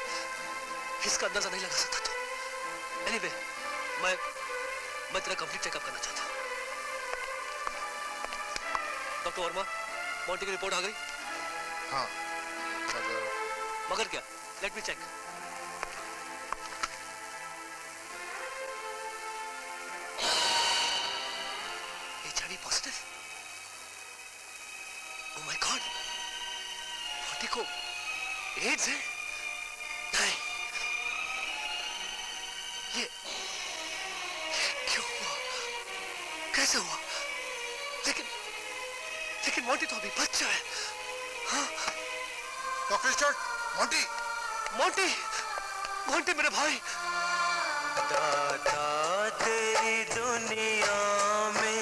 S1: इसका अंदाजा नहीं लगा सकता तू। एनीवे, मैं तेरा कंप्लीट चेकअप करना चाहता हूँ। डॉक्टर वर्मा, मोंटी की रिपोर्ट आ गई?
S11: हाँ,
S1: मगर क्या? Let me check. HIV positive? Oh my god, Monty को एड्स है? नहीं, ये क्यों हुआ? कैसे हुआ? लेकिन मोंटी तो अभी बच्चा है। हाँ?
S11: डॉक्टर स्टर्ट,
S1: मोंटी मेरे भाई।
S14: दादा तेरी दुनिया में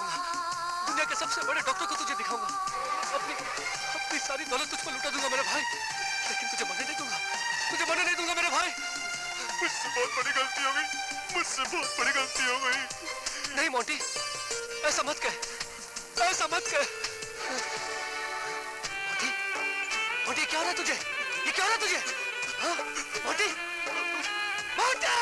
S1: दूंगा, दुनिया के सबसे बड़े डॉक्टर को तुझे दिखाऊंगा, अपनी सारी दौलत तुझ पर लुटा दूंगा मेरे भाई, लेकिन तुझे मरने नहीं दूंगा, तुझे मरने नहीं दूंगा मेरे भाई।
S9: मुझसे बहुत बड़ी गलती हो गई, मुझसे बहुत बड़ी गलती हो गई।
S1: नहीं मोंटी, ऐसा मत कह, ऐसा मत कह। मोंटी, मोंटी क्या हो रहा है तुझे? ये क्या हो रहा है तुझे? हाँ? Monty, Monty!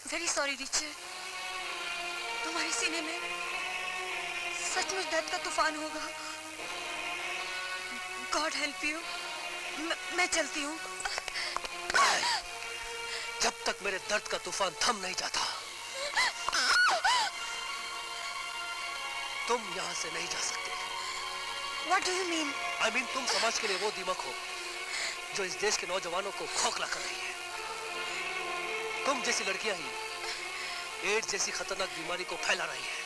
S13: Very sorry Richard, तुम्हारे सीने में सचमुच दर्द का तूफान होगा। God help you. मैं चलती हूँ।
S1: जब तक मेरे दर्द का तूफान थम नहीं जाता, तुम यहाँ से नहीं जा सकते।
S13: What do you mean?
S1: I mean, तुम समाज के लिए वो दीमक हो जो इस देश के नौजवानों को खोखला कर रही है। तुम जैसी लड़कियां ही एड्स जैसी खतरनाक बीमारी को फैला रही है।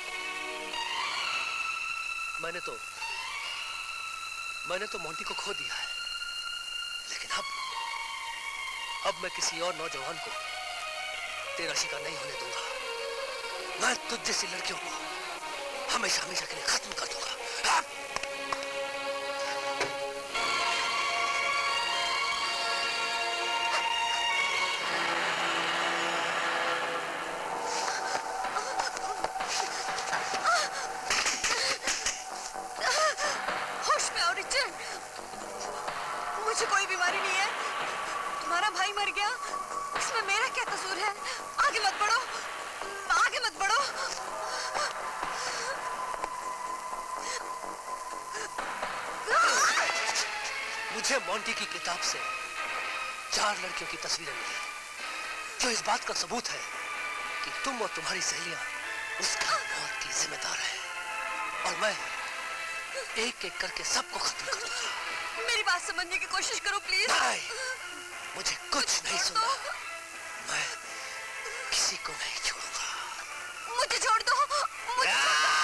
S1: मैंने तो मोंटी को खो दिया है, लेकिन अब मैं किसी और नौजवान को तेरा शिकार नहीं होने दूंगा। मैं तुझ जैसी लड़कियों को हमेशा हमेशा के लिए खत्म कर दूंगा।
S13: मुझे कोई बीमारी नहीं है। तुम्हारा भाई मर गया, इसमें मेरा क्या कसूर है? आगे मत बढ़ो, आगे मत बढ़ो।
S1: मुझे मोंटी की किताब से 4 लड़कियों की तस्वीरें मिली जो इस बात का सबूत है कि तुम और तुम्हारी सहेलियां उसकी मौत की जिम्मेदार है, और मैं एक एक करके सबको खत्म कर दूंगा।
S13: मेरी बात समझने की कोशिश करो प्लीज।
S1: नहीं, मुझे कुछ नहीं सुनना। मैं किसी को नहीं छोड़ूंगा।
S13: मुझे छोड़ दो, मुझे छोड़ दो।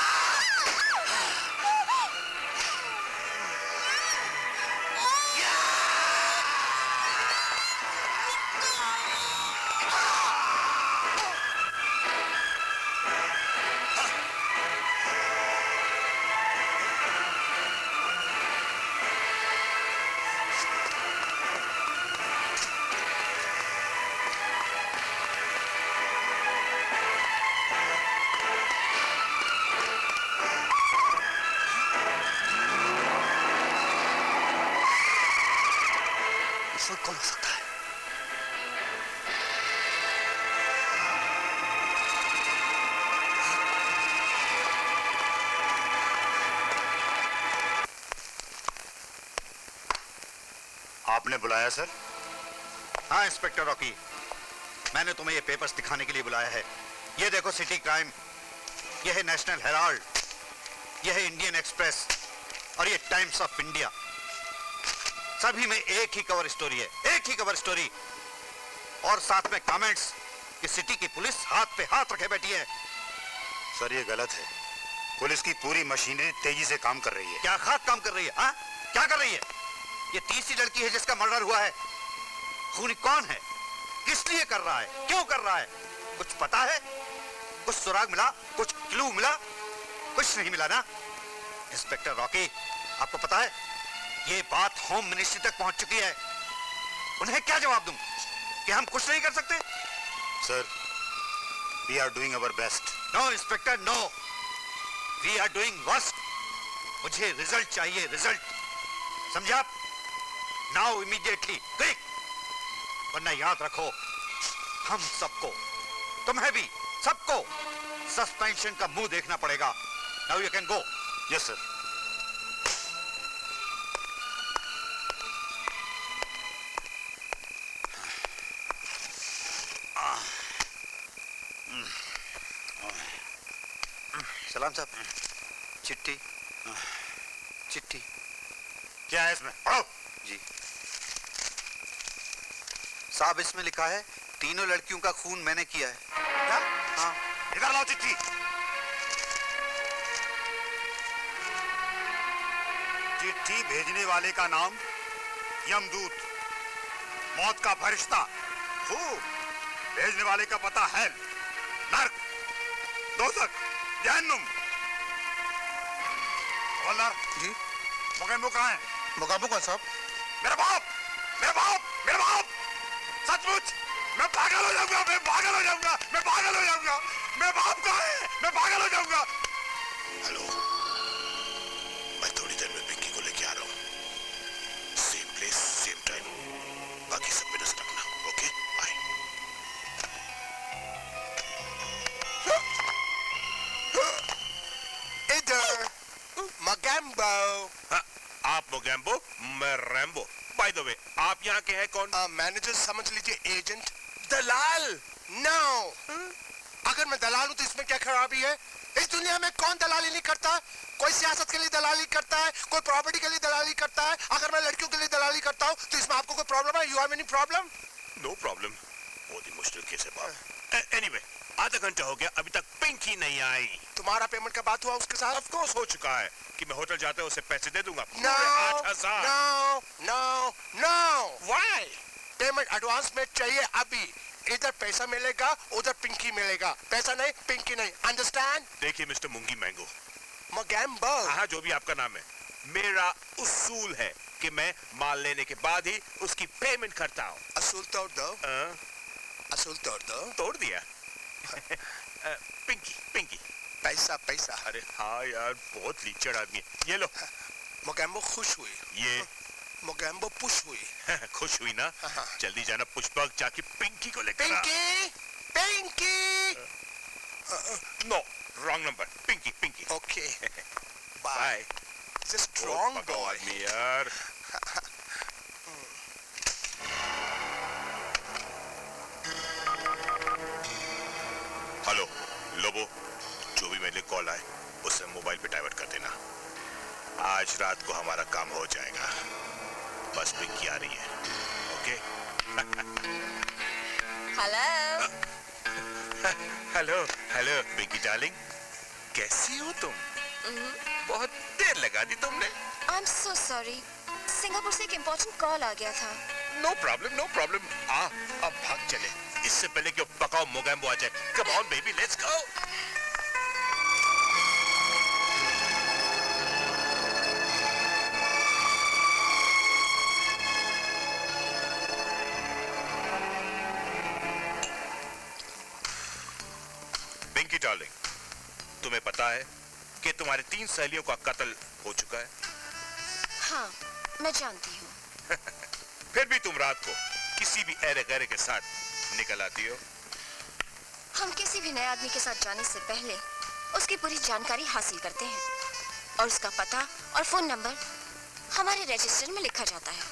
S1: कौन हो सकता है?
S9: आपने बुलाया सर?
S3: हाँ इंस्पेक्टर रॉकी, मैंने तुम्हें ये पेपर्स दिखाने के लिए बुलाया है। ये देखो सिटी क्राइम, यह है नेशनल हेराल्ड, यह है इंडियन एक्सप्रेस और ये टाइम्स ऑफ इंडिया। सभी में एक ही कवर स्टोरी है, एक ही कवर स्टोरी, और साथ में कमेंट्स कि सिटी की पुलिस हाथ पे हाथ रखे बैठी है।
S9: सर ये गलत है। पुलिस की पूरी मशीनरी तेजी से काम कर रही है।
S3: क्या खाक काम कर रही है? हाँ, क्या कर रही है? ये तीसरी लड़की है जिसका मर्डर हुआ है। खूनी कौन है, किस लिए कर रहा है, क्यों कर रहा है, कुछ पता है? कुछ सुराग मिला, कुछ क्लू मिला? कुछ नहीं मिला ना। इंस्पेक्टर रॉकी, आपको पता है ये बात होम मिनिस्ट्री तक पहुंच चुकी है। उन्हें क्या जवाब दूं कि हम कुछ नहीं कर सकते?
S9: Sir, we are doing our best.
S3: No inspector, no, we are doing worst. मुझे रिजल्ट चाहिए, रिजल्ट, समझा? नाउ इमीडिएटली, क्विक, वरना याद रखो हम सबको, तुम्हें भी, सबको सस्पेंशन का मुंह देखना पड़ेगा। Now you can go.
S9: Yes sir.
S3: सलाम साहब, चिट्ठी, चिट्ठी।
S9: क्या है इसमें? पढ़ो।
S3: जी साहब, इसमें लिखा है तीनों लड़कियों का खून मैंने किया है।
S9: क्या?
S3: हाँ।
S9: इधर लाओ चिट्ठी। चिट्ठी भेजने वाले का नाम यमदूत, मौत का फरिश्ता, भेजने वाले का पता है नर्क, दोजख, जहन्नुम। हवलदार
S11: जी,
S9: मोगेम्बो कहाँ है?
S11: मोगेम्बो कौन साहब?
S9: मेरा बाप, मेरा बाप, मेरा बाप! सचमुच मैं पागल हो जाऊंगा, मैं पागल हो जाऊंगा, मैं पागल हो जाऊंगा। मेरा बाप कहाँ है? मैं पागल हो जाऊंगा। हेलो, मैं थोड़ी देर में पिंकी को लेके आ रहा हूँ। Same place, same time. बाकी सब पे नजर रखना, ओके? बाय।
S5: इधर मोगेम्बो।
S7: आप मोगेम्बो, मैं रैम्बो। बाय द वे, आप यहाँ के हैं कौन?
S5: मैनेजर समझ लीजिए, एजेंट, दलाल। नो, अगर मैं दलाल हूँ तो इसमें क्या खराबी है? इस दुनिया में कौन दलाली नहीं करता? कोई सियासत के लिए दलाली करता है, कोई प्रॉपर्टी के लिए दलाली करता है। अगर मैं लड़कियों के लिए दलाली करता हूँ तो इसमें आपको कोई प्रॉब्लम है? You have any problem?
S7: No problem. बहुत ही मुश्किल केस है बाप। एनीवे, आधा घंटा हो गया, अभी तक पिंकी नहीं आई।
S5: तुम्हारा पेमेंट का बात हुआ उसके साथ?
S7: ऑफ कोर्स हो चुका है कि मैं होटल जाते उसे पैसे दे दूंगा।
S5: No,
S7: 8,000।
S5: No, no, no. Why? Payment advance में चाहिए अभी। इधर पैसा मिलेगा, उधर पिंकी मिलेगा। पैसा नहीं, पिंकी नहीं। अंडरस्टैंड?
S7: देखिए मिस्टर मुंगी मैंगो,
S5: मोगेम्बो।
S7: हाँ, जो भी आपका नाम है, मेरा उसूल है कि मैं माल लेने के बाद ही उसकी पेमेंट करता हूँ।
S5: असूल तोड़ दो। असूल तोड़ दो।
S7: तोड़ दिया। पिंकी, पिंकी।
S5: पैसा, पैसा।
S7: अरे हाँ यार, बहुत लीचड़ आदमी है। ये लो।
S5: मोगेम्बो खुश हुई।
S7: ये
S5: मोगेम्बो पुश हुई।
S7: खुश हुई ना? जल्दी जाना पुष्पक, जाके पिंकी को लेकर आ।
S5: Pinky, Pinky.
S7: No, wrong number. Pinky, Pinky.
S5: Okay,
S7: bye.
S5: Is a strong boy
S7: आदमी यार। हेलो लोबो, जो भी मेरे कॉल आए उसे मोबाइल पे डाइवर्ट कर देना। आज रात को हमारा काम हो जाएगा। बस पिंकी आ रही है, okay?
S10: Hello.
S7: Hello, hello Pinky darling, कैसी हो तुम? बहुत देर लगा दी तुमने।
S6: I am so sorry, Singapore से एक इम्पोर्टेंट कॉल आ गया था।
S7: No problem, no problem. अब भाग चले, इससे पहले कि पकाओ मोगेम्बो आ जाए। Come on baby, let's go. Pinky darling, तुम्हें पता है कि तुम्हारी 3 सहेलियों का कत्ल हो चुका है?
S6: हाँ, मैं जानती हूँ।
S7: फिर भी तुम रात को किसी भी ऐरे गैरे के साथ निकल आती हो।
S6: हम किसी भी नए आदमी के साथ जाने से पहले उसकी पूरी जानकारी हासिल करते हैं और उसका पता और फोन नंबर हमारे रजिस्टर में लिखा जाता है।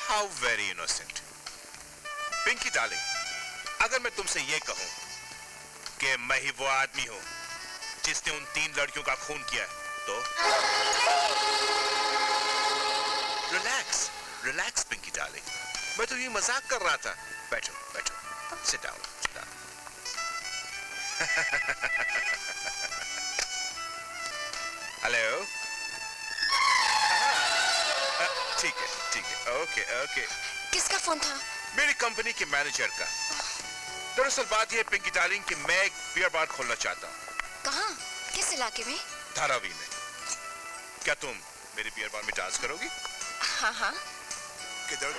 S7: How very innocent. Pinky darling, अगर मैं तुमसे ये कहूं
S9: कि मैं ही वो आदमी हूँ जिसने उन 3 लड़कियों का खून किया है। तो रिलैक्स रिलैक्स पिंकी डार्लिंग, मैं तो ये मजाक कर रहा था। बैठो बैठो, sit down sit down. Hello, ठीक है, ओके ओके।
S6: किसका फोन था?
S9: मेरी कंपनी के मैनेजर का। दरअसल बात यह पिंकी डार्लिंग कि मैं एक बियर बार खोलना चाहता हूँ।
S6: कहाँ? किस इलाके में?
S9: धारावी में। क्या तुम मेरे बियर बार में डांस करोगी?
S6: हाँ हाँ।
S9: किधर?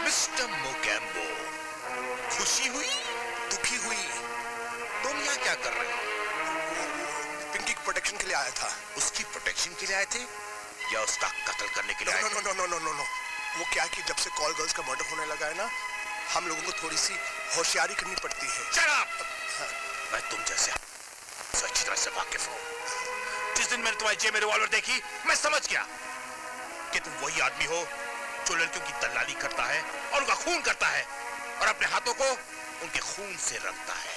S9: मिस्टर मोगैम्बो, खुशी हुई, दुखी हुई, तुम यहाँ क्या कर रहे हो?
S5: पिंकी की प्रोटेक्शन के लिए आया था।
S9: उसकी प्रोटेक्शन के लिए आए थे या उसका कत्ल करने के लिए आए थे?
S5: नो। वो क्या है कि जब से कॉल गर्ल्स का मर्डर होने लगा है ना, हम लोगों को थोड़ी सी होशियारी करनी पड़ती है।
S9: Shut up! मैं तुम जैसे अच्छी तरह से वाकिफ हूँ। जिस दिन मैंने तुम्हारी जेब में रिवॉल्वर देखी, मैं समझ गया कि तुम वही आदमी हो जो लड़कियों की दलाली करता है और उनका खून करता है और अपने हाथों को उनके खून से रंगता है।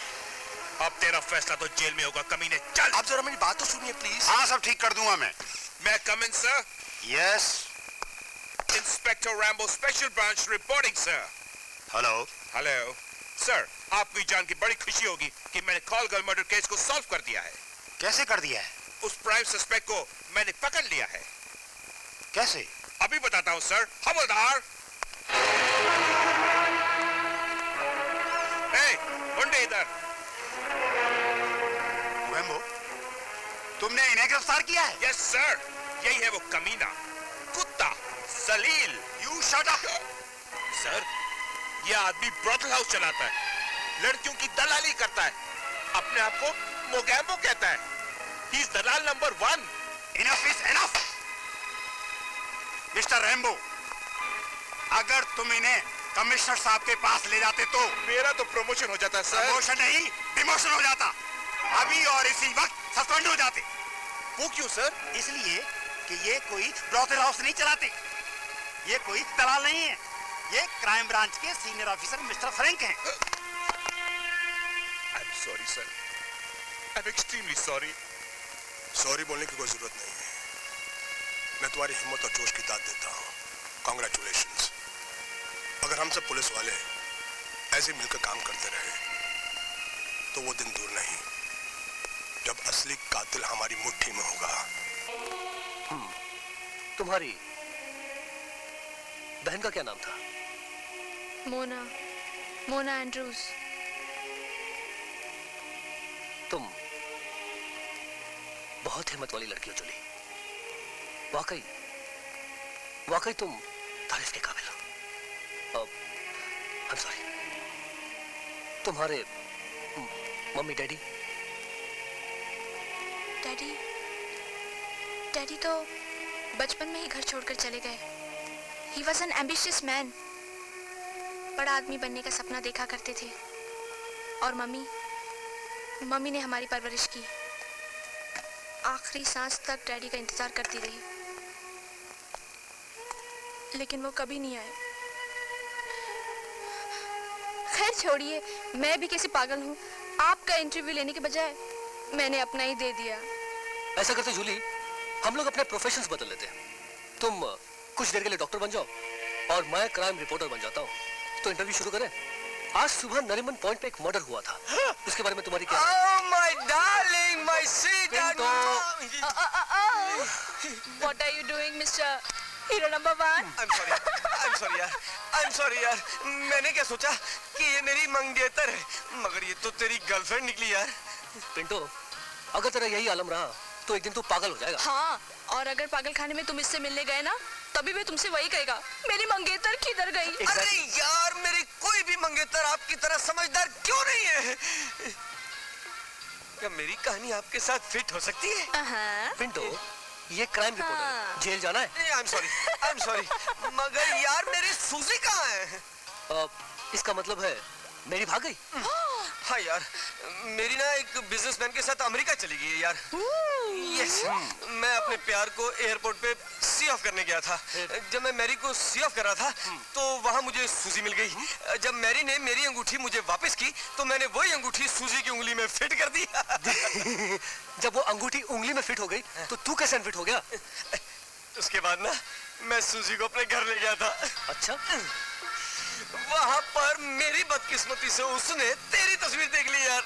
S9: अब तेरा फैसला तो जेल में होगा, कमीने। चल!
S5: आप जरा मेरी बात तो सुनिए प्लीज।
S3: हाँ, सब ठीक कर दूंगा मैं।
S9: May come in sir?
S3: Yes.
S9: Inspector Rambo, special branch reporting sir.
S3: Hello.
S9: Hello sir, आपको ये जान के बड़ी खुशी होगी कि मैंने कॉल गर्ल मर्डर केस को सॉल्व कर दिया है।
S3: कैसे कर दिया है?
S9: उस प्राइम सस्पेक्ट को मैंने पकड़ लिया है।
S3: कैसे?
S9: अभी बताता हूँ सर। हवलदार, मुंडे इधर।
S3: वेम्बो, तुमने इन्हें गिरफ्तार किया है?
S9: यस सर, यही है वो कमीना, कुत्ता, जलील।
S3: You shut up.
S9: सर, ये आदमी ब्रॉथल हाउस चलाता है, लड़कियों की दलाली करता है, अपने आप को मोगैम्बो कहता है। He is Dalal number 1।
S3: Enough is enough. Mister Rambo, अगर तुम इन्हें कमिश्नर साहब के पास ले जाते तो
S9: मेरा तो प्रमोशन हो जाता सर।
S3: प्रमोशन नहीं, डिमोशन हो जाता। अभी और इसी वक्त सस्पेंड हो जाते।
S9: वो क्यों सर?
S3: इसलिए कि ये कोई ब्रॉथल हाउस नहीं चलाते, ये कोई दलाल नहीं है, ये क्राइम ब्रांच के सीनियर ऑफिसर मिस्टर फ्रैंक हैं।
S9: आई am sorry sir, I am extremely sorry.
S5: Sorry बोलने की कोई जरूरत नहीं है। मैं तुम्हारी हिम्मत और जोश की दाद देता हूँ। कांग्रेचुलेशंस। अगर हम सब पुलिस वाले ऐसे मिलकर काम करते रहे तो वो दिन दूर नहीं जब असली कातिल हमारी मुट्ठी में होगा।
S1: तुम्हारी बहन का क्या नाम था?
S6: मोना एंड्रूज।
S1: तुम बहुत हिम्मत वाली लड़की हो जुली। वाकई तुम तारीफ के काबिल हो। I'm sorry। तुम्हारे मम्मी डैडी
S6: तो बचपन में ही घर छोड़कर चले गए। He was an ambitious man। बड़ा आदमी बनने का सपना देखा करते थे। और मम्मी ने हमारी परवरिश की। आखिरी सांस तक डैडी का इंतजार करती रही, लेकिन वो कभी नहीं आए। खैर छोड़िए, मैं भी कैसे पागल हूँ। आपका इंटरव्यू लेने के बजाय मैंने अपना ही दे दिया।
S1: ऐसा करते जूली, हम लोग अपने प्रोफेशंस बदल लेते हैं। तुम कुछ देर के लिए डॉक्टर बन जाओ और मैं क्राइम रिपोर्टर बन जाता हूँ। तो इंटरव्यू शुरू करें। आज सुबह नरीमन पॉइंट पे एक मर्डर हुआ था, उसके बारे में तुम्हारी क्या?
S12: Oh my darling, my sweet
S6: What are you doing, Mr. Hero number 1?
S12: I'm sorry यार। मैंने क्या सोचा कि ये मेरी मंगेतर है, मगर ये तो तेरी गर्लफ्रेंड निकली यार।
S1: पिंटो, अगर तेरा यही आलम रहा तो एक दिन तू पागल हो जाएगा।
S6: हाँ, और अगर पागल खाने में तुम इससे मिलने गए ना, तभी मैं तुमसे वही कहेगा, मेरी मंगेतर किधर गई?
S12: अरे यार, मेरी कोई भी मंगेतर आपकी तरह समझदार क्यों नहीं है? क्या मेरी कहानी आपके साथ फिट हो सकती है?
S1: पिंटो, ये क्राइम रिपोर्टर है, जेल जाना है।
S12: I'm sorry, मगर यार मेरी सूजी कहाँ है?
S1: इसका मतलब है मेरी भाग गई।
S12: हाँ यार, मेरी ना एक बिजनेसमैन के साथ अमेरिका चली गई है यार। यस, मैं अपने प्यार को एयरपोर्ट पे सी ऑफ करने गया था। जब मैं मैरी को सी ऑफ कर रहा था तो वहाँ मुझे सूजी मिल गई। जब मैरी ने मेरी अंगूठी मुझे वापस की तो मैंने वही अंगूठी सूजी की उंगली में फिट कर दी।
S1: जब वो अंगूठी उंगली में फिट हो गई तो तू कैसे अनफिट हो गया?
S12: उसके बाद ना मैं सूजी को अपने घर ले गया था।
S1: अच्छा?
S12: वहाँ पर मेरी बदकिस्मती से उसने तेरी तस्वीर देख ली यार।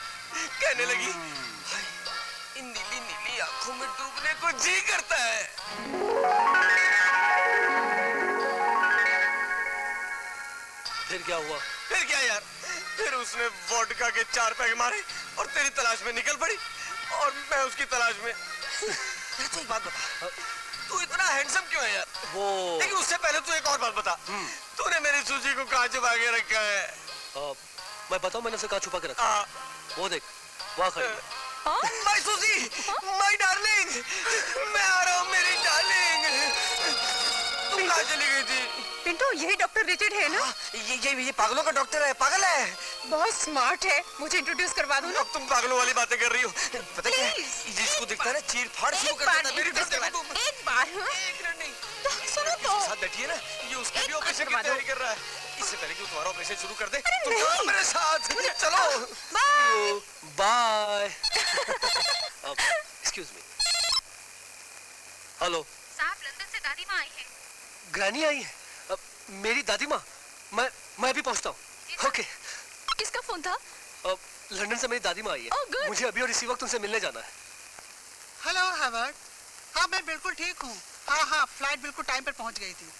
S12: कहने लगी इन नीली नीली आंखों में डूबने को जी करता है।
S1: फिर क्या हुआ?
S12: फिर क्या यार, फिर उसने वोडका के 4 पैग मारे और तेरी तलाश में निकल पड़ी और मैं उसकी तलाश में। यार तू एक बात बता, तू इतना हैंडसम क्यों है यार?
S1: वो
S12: लेकिन उससे पहले तू एक और बात बता, तूने मेरी सूजी को कहाँ छुपा के रखा है?
S1: मैं बताऊं मैंने उसे कहाँ छुपा के रखा? वो देख वहाँ खड़ी है।
S12: माय सूजी, माय डार्लिंग, मैं आ रहा हूँ मेरी डार्लिंग। तुम कहाँ चली गई थी?
S2: पिंटू, यही डॉक्टर रिचर्ड है ना?
S12: ये पागलों का डॉक्टर है, पागल है।
S2: बहुत स्मार्ट है, मुझे इंट्रोड्यूस करवा दो ना।
S12: अब तुम पागलों वाली बातें कर रही हो। पता क्या है, जिसको दिखता है ना चीर फाड़ शुरू कर देता है। मेरी तरफ देखो तुम।
S2: एक बार
S12: एक मिनट नहीं,
S2: सुनो तो।
S12: साथ बैठिए ना, ये उसके भी ऑपरेशन की तैयारी कर रहा है। इससे पहले कि वो तुम्हारा ऑपरेशन शुरू कर दे, तुम चलो मेरे साथ। चलो
S1: बाय। Excuse me. हेलो
S2: साहब, लंदन से दादी माँ आई है।
S1: ग्रैनी आई है? मेरी दादी माँ? मैं अभी पहुंचता हूँ। ओके।
S6: किसका फोन था?
S1: लंदन से मेरी दादी माँ आई है। मुझे अभी और इसी वक्त उनसे मिलने जाना है।
S14: Hello Howard. हाँ मैं बिल्कुल ठीक हूँ। हाँ फ्लाइट बिल्कुल टाइम पर पहुँच गई थी।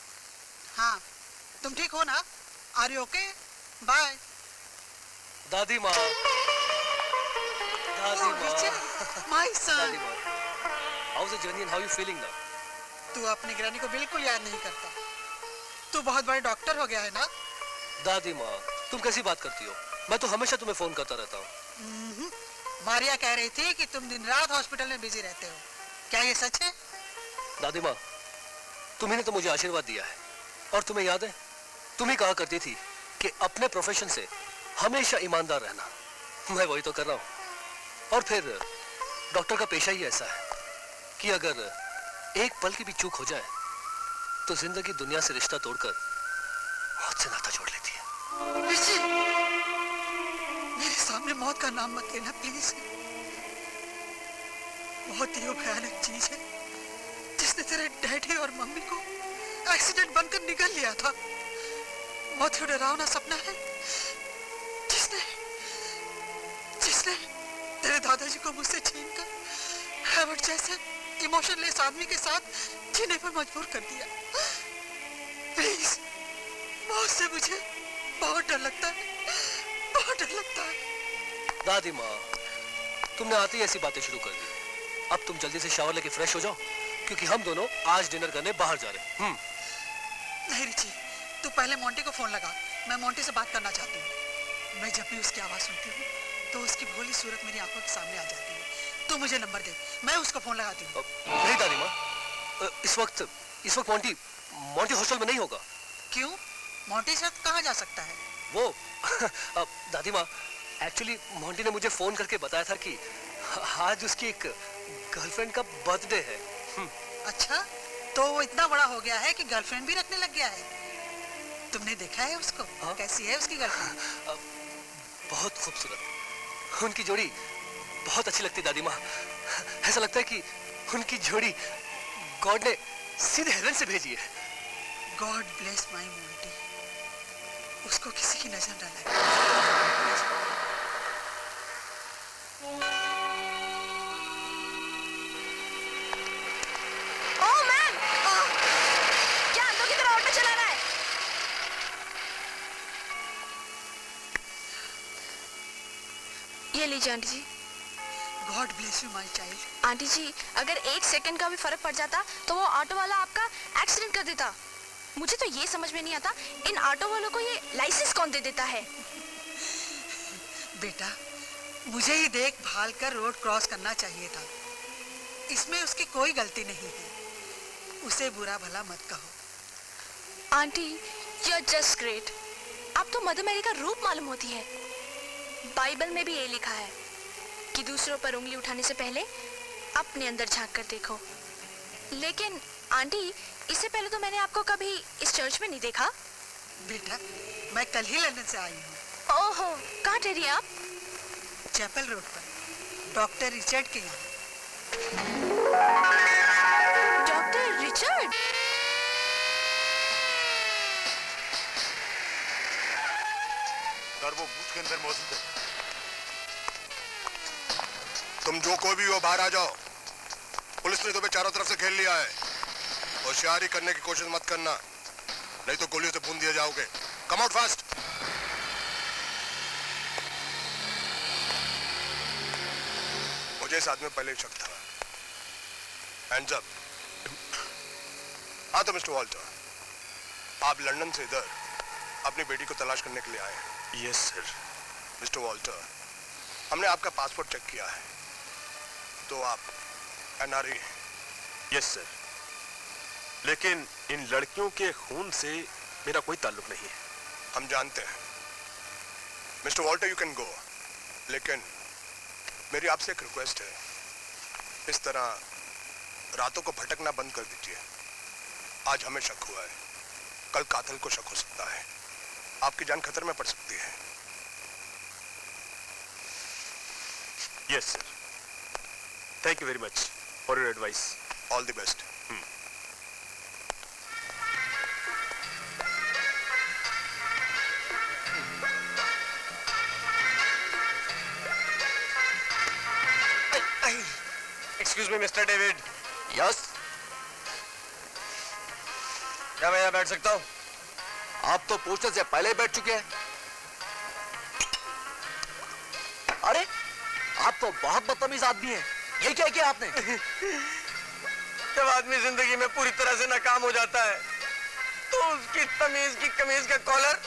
S14: हाँ तुम ठीक हो ना? Are you okay? बाय।
S1: दादी माँ। दादी माँ।
S14: My son.
S1: How is the journey and how you feeling now?
S14: तू अपनी ग्रैनी को बिल्कुल याद नहीं करता। तू बहुत बड़े डॉक्टर हो गया है ना?
S1: दादी माँ, तुम कैसी बात करती हो? मैं तो हमेशा तुम्हें फोन करता रहता हूँ।
S14: मारिया कह रही थी कि तुम दिन रात हॉस्पिटल में बिजी रहते हो। क्या ये सच है?
S1: दादी माँ, तुम्ही ने तो मुझे आशीर्वाद दिया है और तुम्हें याद है, तुम ही कहा करती थी कि अपने प्रोफेशन से हमेशा ईमानदार रहना। मैं वही तो कर रहा हूँ। और फिर डॉक्टर का पेशा ही ऐसा है कि अगर एक पल की भी चूक हो जाए तो जिंदगी दुनिया से रिश्ता तोड़कर मौत से नाता जोड़ लेती है।
S14: मेरे सामने मौत का नाम मत लेना प्लीज। बहुत ही भयानक चीज है जिसने तेरे डैडी और मम्मी को एक्सीडेंट बनकर निकल लिया था। मौत ही डरावना सपना है जिसने तेरे दादाजी को मुझसे छीनकर हैवर्ड जैसे इमोशनलेस आदमी के साथ जीने पर मजबूर कर दिया। प्लीज, मौत से मुझे बहुत डर लगता है, बहुत डर लगता है।
S1: दादी माँ, तुमने आते ही ऐसी बातें शुरू कर दी। अब तुम जल्दी से शावर लेके फ्रेश हो जाओ क्योंकि हम दोनों आज डिनर करने बाहर जा रहे हैं।
S14: नहीं रिची, तू पहले मोंटी को फोन लगा। मैं मोंटी से बात करना चाहती हूँ। मैं जब भी उसकी आवाज सुनती हूँ तो उसकी भोली सूरत मेरी आंखों के सामने आ जाती है। तू मुझे नंबर दे, मैं उसको फोन लगाती हूँ।
S1: नहीं दादी माँ, इस वक्त मोंटी हॉस्टल में नहीं होगा।
S14: क्यों? मोंटी इस वक्त कहाँ जा सकता है?
S1: वो दादी माँ, एक्चुअली मोंटी ने मुझे फोन करके बताया था कि आज उसकी एक गर्लफ्रेंड का बर्थडे है।
S14: अच्छा, तो वो इतना बड़ा हो गया है कि गर्लफ्रेंड भी रखने लग गया है। तुमने देखा है उसको? कैसी है उसकी गर्लफ्रेंड?
S1: बहुत खूबसूरत। उनकी जोड़ी बहुत अच्छी लगती दादी माँ। ऐसा लगता है कि उनकी जोड़ी गॉड ने सीधे हेवन से भेजी है।
S14: God bless my Monty. उसको किसी की नजर न लगे।
S6: ओह मैम, क्या अंधों की तरह ऑटो चलाना है? ये लीजिए aunty ji.
S14: God bless you my child.
S6: Aunty ji, अगर 1 सेकंड का भी फर्क पड़ जाता तो वो ऑटो वाला आपका एक्सीडेंट कर देता। मुझे तो ये समझ में नहीं आता, इन ऑटो वालों को ये लाइसेंस कौन दे देता है?
S14: बेटा, मुझे ही देख भाल कर रोड क्रॉस करना चाहिए था। इसमें उसकी कोई गलती नहीं है। उसे बुरा भला मत कहो।
S6: Aunty, you are just great. आप तो मदर मैरी का रूप मालूम होती है। बाइबल में भी ये लिखा है कि दूसरों पर उंगली उठाने से पहले अपने अंदर झांक कर देखो। लेकिन आंटी, इससे पहले तो मैंने आपको कभी इस चर्च में नहीं देखा।
S14: बेटा, मैं कल ही लंदन से आई हूँ।
S6: ओहो, कहाँ ठहरी आप?
S14: चैपल रोड पर, डॉक्टर रिचर्ड के यहाँ।
S6: Doctor Richard?
S9: सर, वो बूथ के अंदर मौजूद है। तुम जो कोई भी हो, बाहर आ जाओ। पुलिस ने तुम्हें चारों तरफ से घेर लिया है। होशियारी करने की कोशिश मत करना, नहीं तो गोलियों से भून दिए जाओगे। Come out fast. मुझे इस आदमी पहले ही शक था। Hands up. हाँ तो मिस्टर वॉल्टर, आप लंदन से इधर अपनी बेटी को तलाश करने के लिए आए हैं?
S15: Yes sir.
S9: मिस्टर वॉल्टर, हमने आपका पासपोर्ट चेक किया है, तो आप एनआरई हैं।
S15: यस सर, लेकिन इन लड़कियों के खून से मेरा कोई ताल्लुक नहीं है।
S9: हम जानते हैं। Mister Walter, you can go, लेकिन मेरी आपसे एक रिक्वेस्ट है, इस तरह रातों को भटकना बंद कर दीजिए। आज हमें शक हुआ है, कल कातिल को शक हो सकता है, आपकी जान खतरे में पड़ सकती है।
S15: Yes sir, thank you very much for your advice.
S9: All the best.
S12: Excuse me mister David.
S1: Yes.
S12: क्या मैं यहाँ बैठ सकता हूँ?
S1: आप तो पूछने से पहले ही बैठ चुके हैं। अरे, आप तो बहुत बदतमीज आदमी हैं। ये क्या किया आपने?
S12: जब आदमी जिंदगी में पूरी तरह से नाकाम हो जाता है, तो उसकी तमीज की कमीज का कॉलर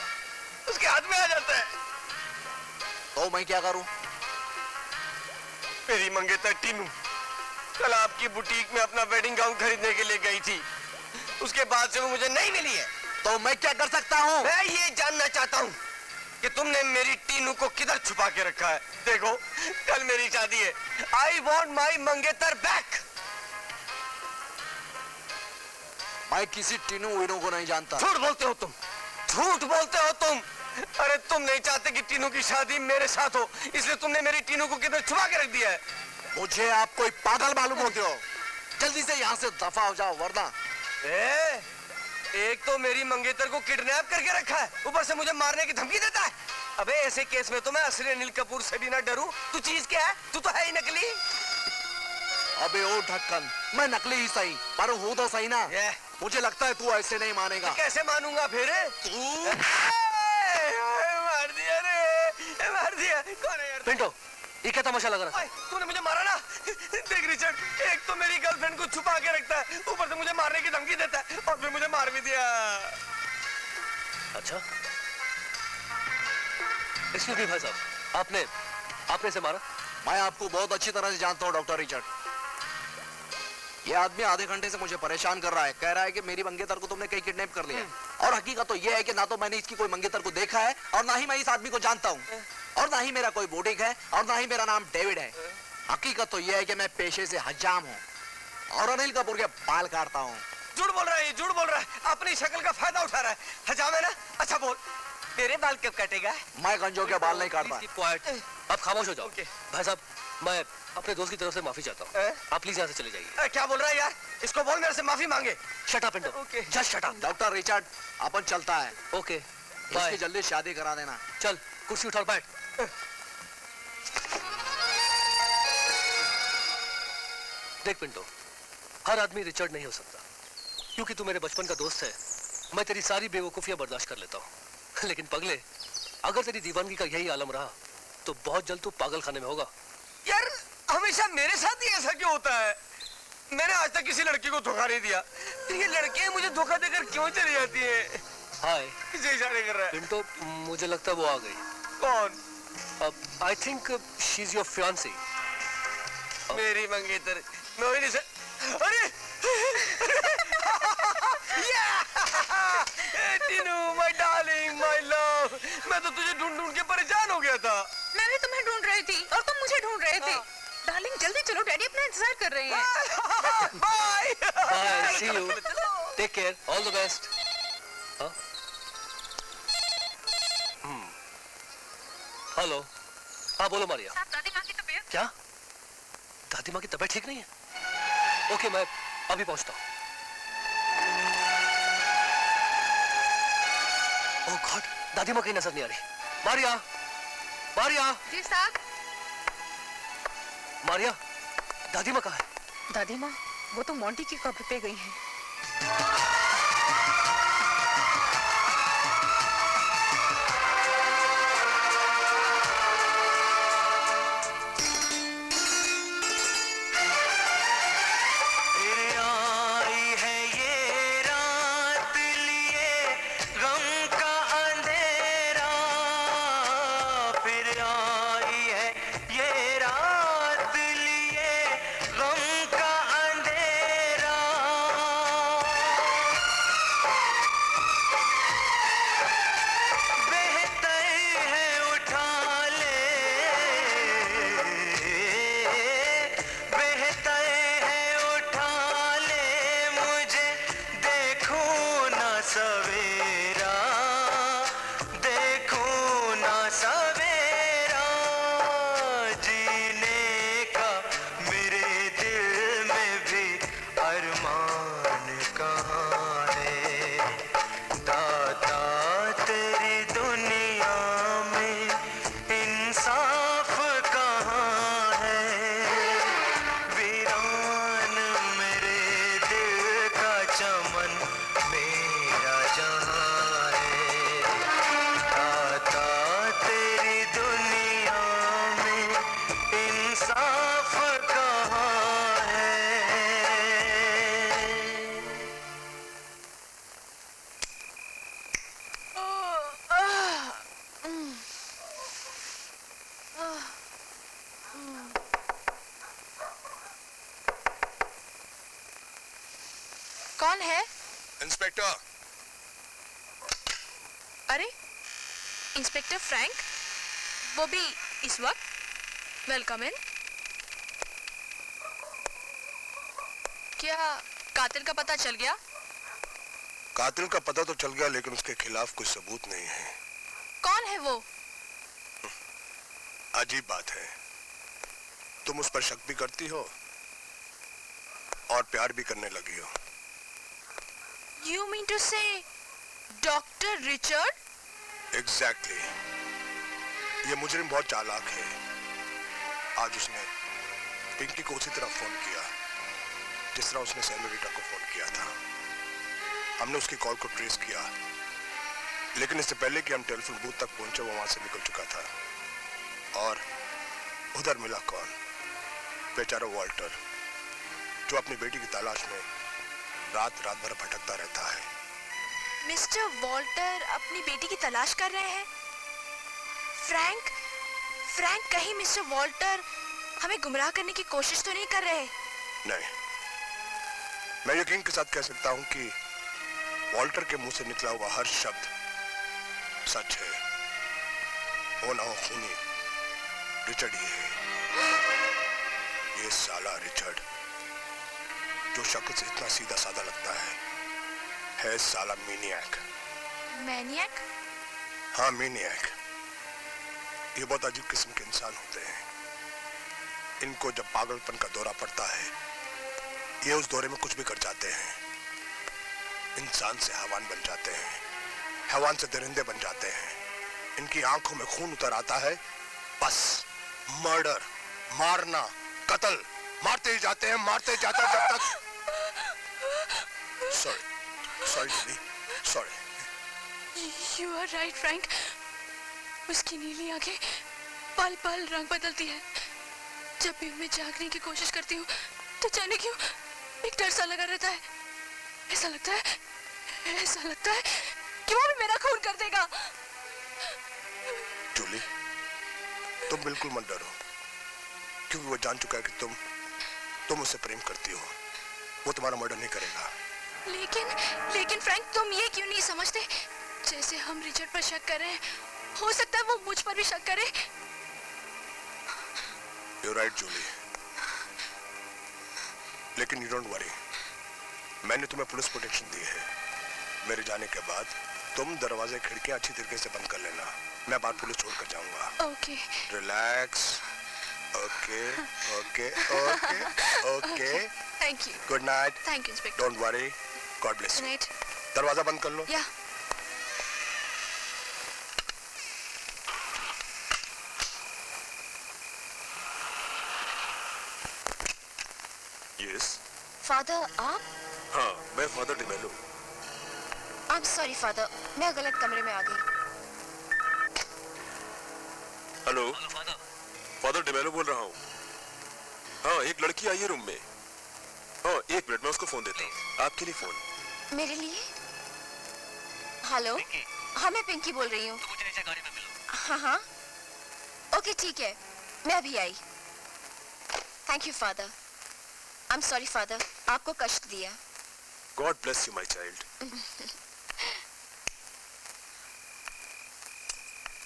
S12: उसके हाथ में आ जाता है।
S1: तो मैं क्या करूं?
S12: मेरी मंगेतर टीनू कल आपकी बुटीक में अपना वेडिंग गाउन खरीदने के लिए गई थी। उसके बाद से वो मुझे नहीं मिली है।
S1: तो मैं क्या कर सकता हूँ?
S12: मैं ये जानना चाहता हूँ कि तुमने मेरी टीनू को किधर छुपा के रखा है। देखो, कल मेरी शादी है। आई वॉन्ट माई मंगेतर बैक।
S1: मैं किसी टीनू वीनू को नहीं जानता।
S12: झूठ बोलते हो तुम, झूठ बोलते हो तुम। अरे तुम नहीं चाहते कि टीनू की शादी मेरे साथ हो, इसलिए तुमने मेरी टीनू को किधर छुपा के रख दिया है।
S1: मुझे आप कोई पागल मालूम होते हो। जल्दी से यहाँ से दफा हो जाओ, वरना।
S12: एक तो मेरी मंगेतर को किडनैप करके रखा है, ऊपर से मुझे मारने की धमकी देता है। अबे ऐसे केस में तो मैं असली अनिल कपूर से भी ना डरूं। तू चीज क्या है? तू तो है ही नकली।
S1: अबे ओ ढक्कन, मैं नकली ही सही, पर हूँ तो सही ना। मुझे लगता है तू ऐसे नहीं मानेगा।
S12: तो कैसे मानूंगा फिर? मार दिया रे, मार दिया। कौन है यार?
S1: पिंटो, ये क्या तमाशा लग रहा है?
S12: तूने मुझे मारा ना। देख रिचर्ड, एक तो मेरी गर्लफ्रेंड को छुपा के रखता है, ऊपर से मुझे मारने की धमकी देता है, और फिर मुझे मार भी दिया।
S1: अच्छा, एक्सक्यूज मी भाई साहब, आपने इसे मारा? मैं आपको बहुत अच्छी तरह से जानता हूँ डॉक्टर रिचर्ड। ये आदमी आधे घंटे से मुझे परेशान कर रहा है, कह रहा है कि मेरी मंगेतर को तुमने कहीं किडनैप कर लिया। और हकीकत तो ये है कि ना तो मैंने इसकी कोई मंगेतर को देखा है, और ना ही मैं इस आदमी को जानता हूँ, और ना ही मेरा कोई बुटीक है, और ना ही मेरा नाम डेविड है। हकीकत तो ये है कि मैं पेशे से हजाम हूँ और अनिल कपूर के बाल काटता हूँ।
S12: झूठ बोल रहा है, झूठ बोल रहा है, अपनी शक्ल का फायदा उठा रहा है। हजाम है ना? अच्छा बोल, मेरे बाल कब कटेगा?
S1: मैं गंजों के बाल नहीं काटता। आप खामोश हो जाओ। भाई साहब, मैं अपने दोस्त की तरफ से माफी चाहता हूँ। आप प्लीज यहाँ से चले जाइए।
S12: क्या बोल रहा है यार? इसको बोल मेरे से माफी मांगे।
S1: Shut up Pinto, just shut up. Doctor Richard, अपन चलता है। ओके, इसकी जल्दी शादी करा देना। चल, कुर्सी उठा बैठ। देख पिंटो, हर आदमी रिचर्ड नहीं हो सकता। क्योंकि तू मेरे बचपन का दोस्त है, मैं तेरी सारी बेवकूफियां बर्दाश्त कर लेता हूँ। लेकिन पगले, अगर तेरी दीवानगी का यही आलम रहा तो बहुत जल्द तू पागल खाने में होगा।
S12: यार, हमेशा मेरे साथ ही ऐसा क्यों होता है? मैंने आज तक किसी लड़की को धोखा नहीं दिया, ये लड़कियां मुझे धोखा देकर क्यों चली जाती हैं?
S1: हाय,
S12: किसे इशारे कर रहा है?
S1: पिंटो, मुझे लगता है वो आ गई।
S12: कौन?
S1: I think she is your fiancée.
S12: मेरी मंगेतर, मैं वही नहीं सर। अरे Tinu, my darling, my love, मैं तो तुझे ढूंढ ढूंढ के परेशान हो गया था।
S2: मैं भी तुम्हें ढूंढ रही थी और तुम मुझे ढूंढ रहे थे। डार्लिंग जल्दी चलो, डैडी अपना इंतजार कर रहे हैं।
S12: Bye
S1: bye, see you, take care, all the best. Hello, हाँ बोलो मारिया।
S2: दादी माँ की तबीयत?
S1: क्या? दादी माँ की तबीयत ठीक नहीं है? ओके, मैं अभी पहुंचता हूँ। ओह गॉड, दादी माँ कहीं नजर नहीं आ रही। मारिया, मारिया।
S2: जी साहब।
S1: मारिया, दादी माँ कहाँ है?
S2: दादी माँ वो तो मोंटी की कब्र पे गई हैं।
S6: कौन है?
S5: इंस्पेक्टर।
S6: अरे इंस्पेक्टर फ्रैंक, वो भी इस वक्त? Welcome in. क्या कातिल का पता चल गया?
S5: कातिल का पता तो चल गया, लेकिन उसके खिलाफ कोई सबूत नहीं है।
S6: कौन है वो?
S5: अजीब बात है, तुम उस पर शक भी करती हो और प्यार भी करने लगी हो।
S6: You mean to say doctor Richard?
S5: Exactly. ये मुजरिम बहुत चालाक है। आज उसने पिंकी को उसी तरह फोन किया जिस तरह उसने सेनोरिटा को फोन किया था। हमने उसकी कॉल को ट्रेस किया, लेकिन इससे पहले कि हम टेलीफोन बूथ तक पहुंचे वो वहां से निकल चुका था। और उधर मिला कौन? बेचारा वॉल्टर, जो अपनी बेटी की तलाश में रात भर भटकता रहता है।
S6: मिस्टर वॉल्टर अपनी बेटी की तलाश कर रहे हैं? फ्रैंक कहीं मिस्टर वॉल्टर हमें गुमराह करने की कोशिश तो नहीं कर रहे?
S5: नहीं, मैं यकीन के साथ कह सकता हूं कि वॉल्टर के मुंह से निकला हुआ हर शब्द सच है। वो ना हो खूनी रिचर्ड ही है। ये साला रिचर्ड जो शक्ल से इतना सीधा साधा लगता है साला मैनिएक।
S6: मैनिएक?
S5: हाँ, मैनिएक। ये बहुत अजीब किस्म के इंसान होते हैं। इनको जब पागलपन का दौरा पड़ता है, ये उस दौरे में कुछ भी कर जाते हैं। इंसान से हैवान बन जाते हैं, हैवान से दरिंदे बन जाते हैं। इनकी आंखों में खून उतर आता है। बस मर्डर, मारना, कत्ल, मारते ही जाते हैं, मारते जाते हैं जब तक। Sorry Julie, sorry.
S6: You are right, Frank. उसकी नीली आंखें पल पल रंग बदलती है। जब भी मैं जागने की कोशिश करती हूँ तो जाने क्यों एक डर सा लगा रहता है। ऐसा लगता है कि वो भी मेरा खून कर देगा।
S5: जूली, तुम बिल्कुल मत डरो, क्योंकि वो जान चुका है कि तुम उससे प्रेम करती हो। वो तुम्हारा मर्डर नहीं करेगा।
S6: लेकिन फ्रैंक, तुम ये क्यों नहीं समझते? जैसे हम रिचर्ड पर शक कर रहे हैं, हो सकता है वो मुझ पर भी शक करे।
S5: You're right, Jully. लेकिन यू डोंट वरी, मैंने तुम्हें पुलिस प्रोटेक्शन दी है। मेरे जाने के बाद तुम दरवाजे खिड़कियां अच्छी तरीके से बंद कर लेना। मैं बात पुलिस छोड़ कर जाऊंगा।
S6: Okay.
S5: Relax. Okay okay okay okay.
S6: Thank you.
S5: Good night.
S6: Thank you inspector.
S5: Don't worry, God bless
S6: good
S5: you.
S6: Night.
S5: दरवाजा बंद कर लो।
S6: या।
S15: यस।
S6: फादर आप?
S15: हाँ, मैं father D'Mello.
S6: I am sorry father, मैं गलत कमरे में आ गई।
S15: हेलो फादर डिमेलो बोल रहा हूँ। हाँ, एक लड़की आई है रूम में। हाँ, एक मिनट में उसको फोन देता हूँ। आपके लिए फोन।
S6: मेरे लिए? हेलो। हाँ, मैं पिंकी बोल रही हूँ।
S1: मुझे नीचे गाड़ी में मिलो।
S6: हाँ हाँ, ओके ठीक है, मैं अभी आई। Thank you father. I am sorry father, आपको कष्ट दिया।
S15: God bless you my child.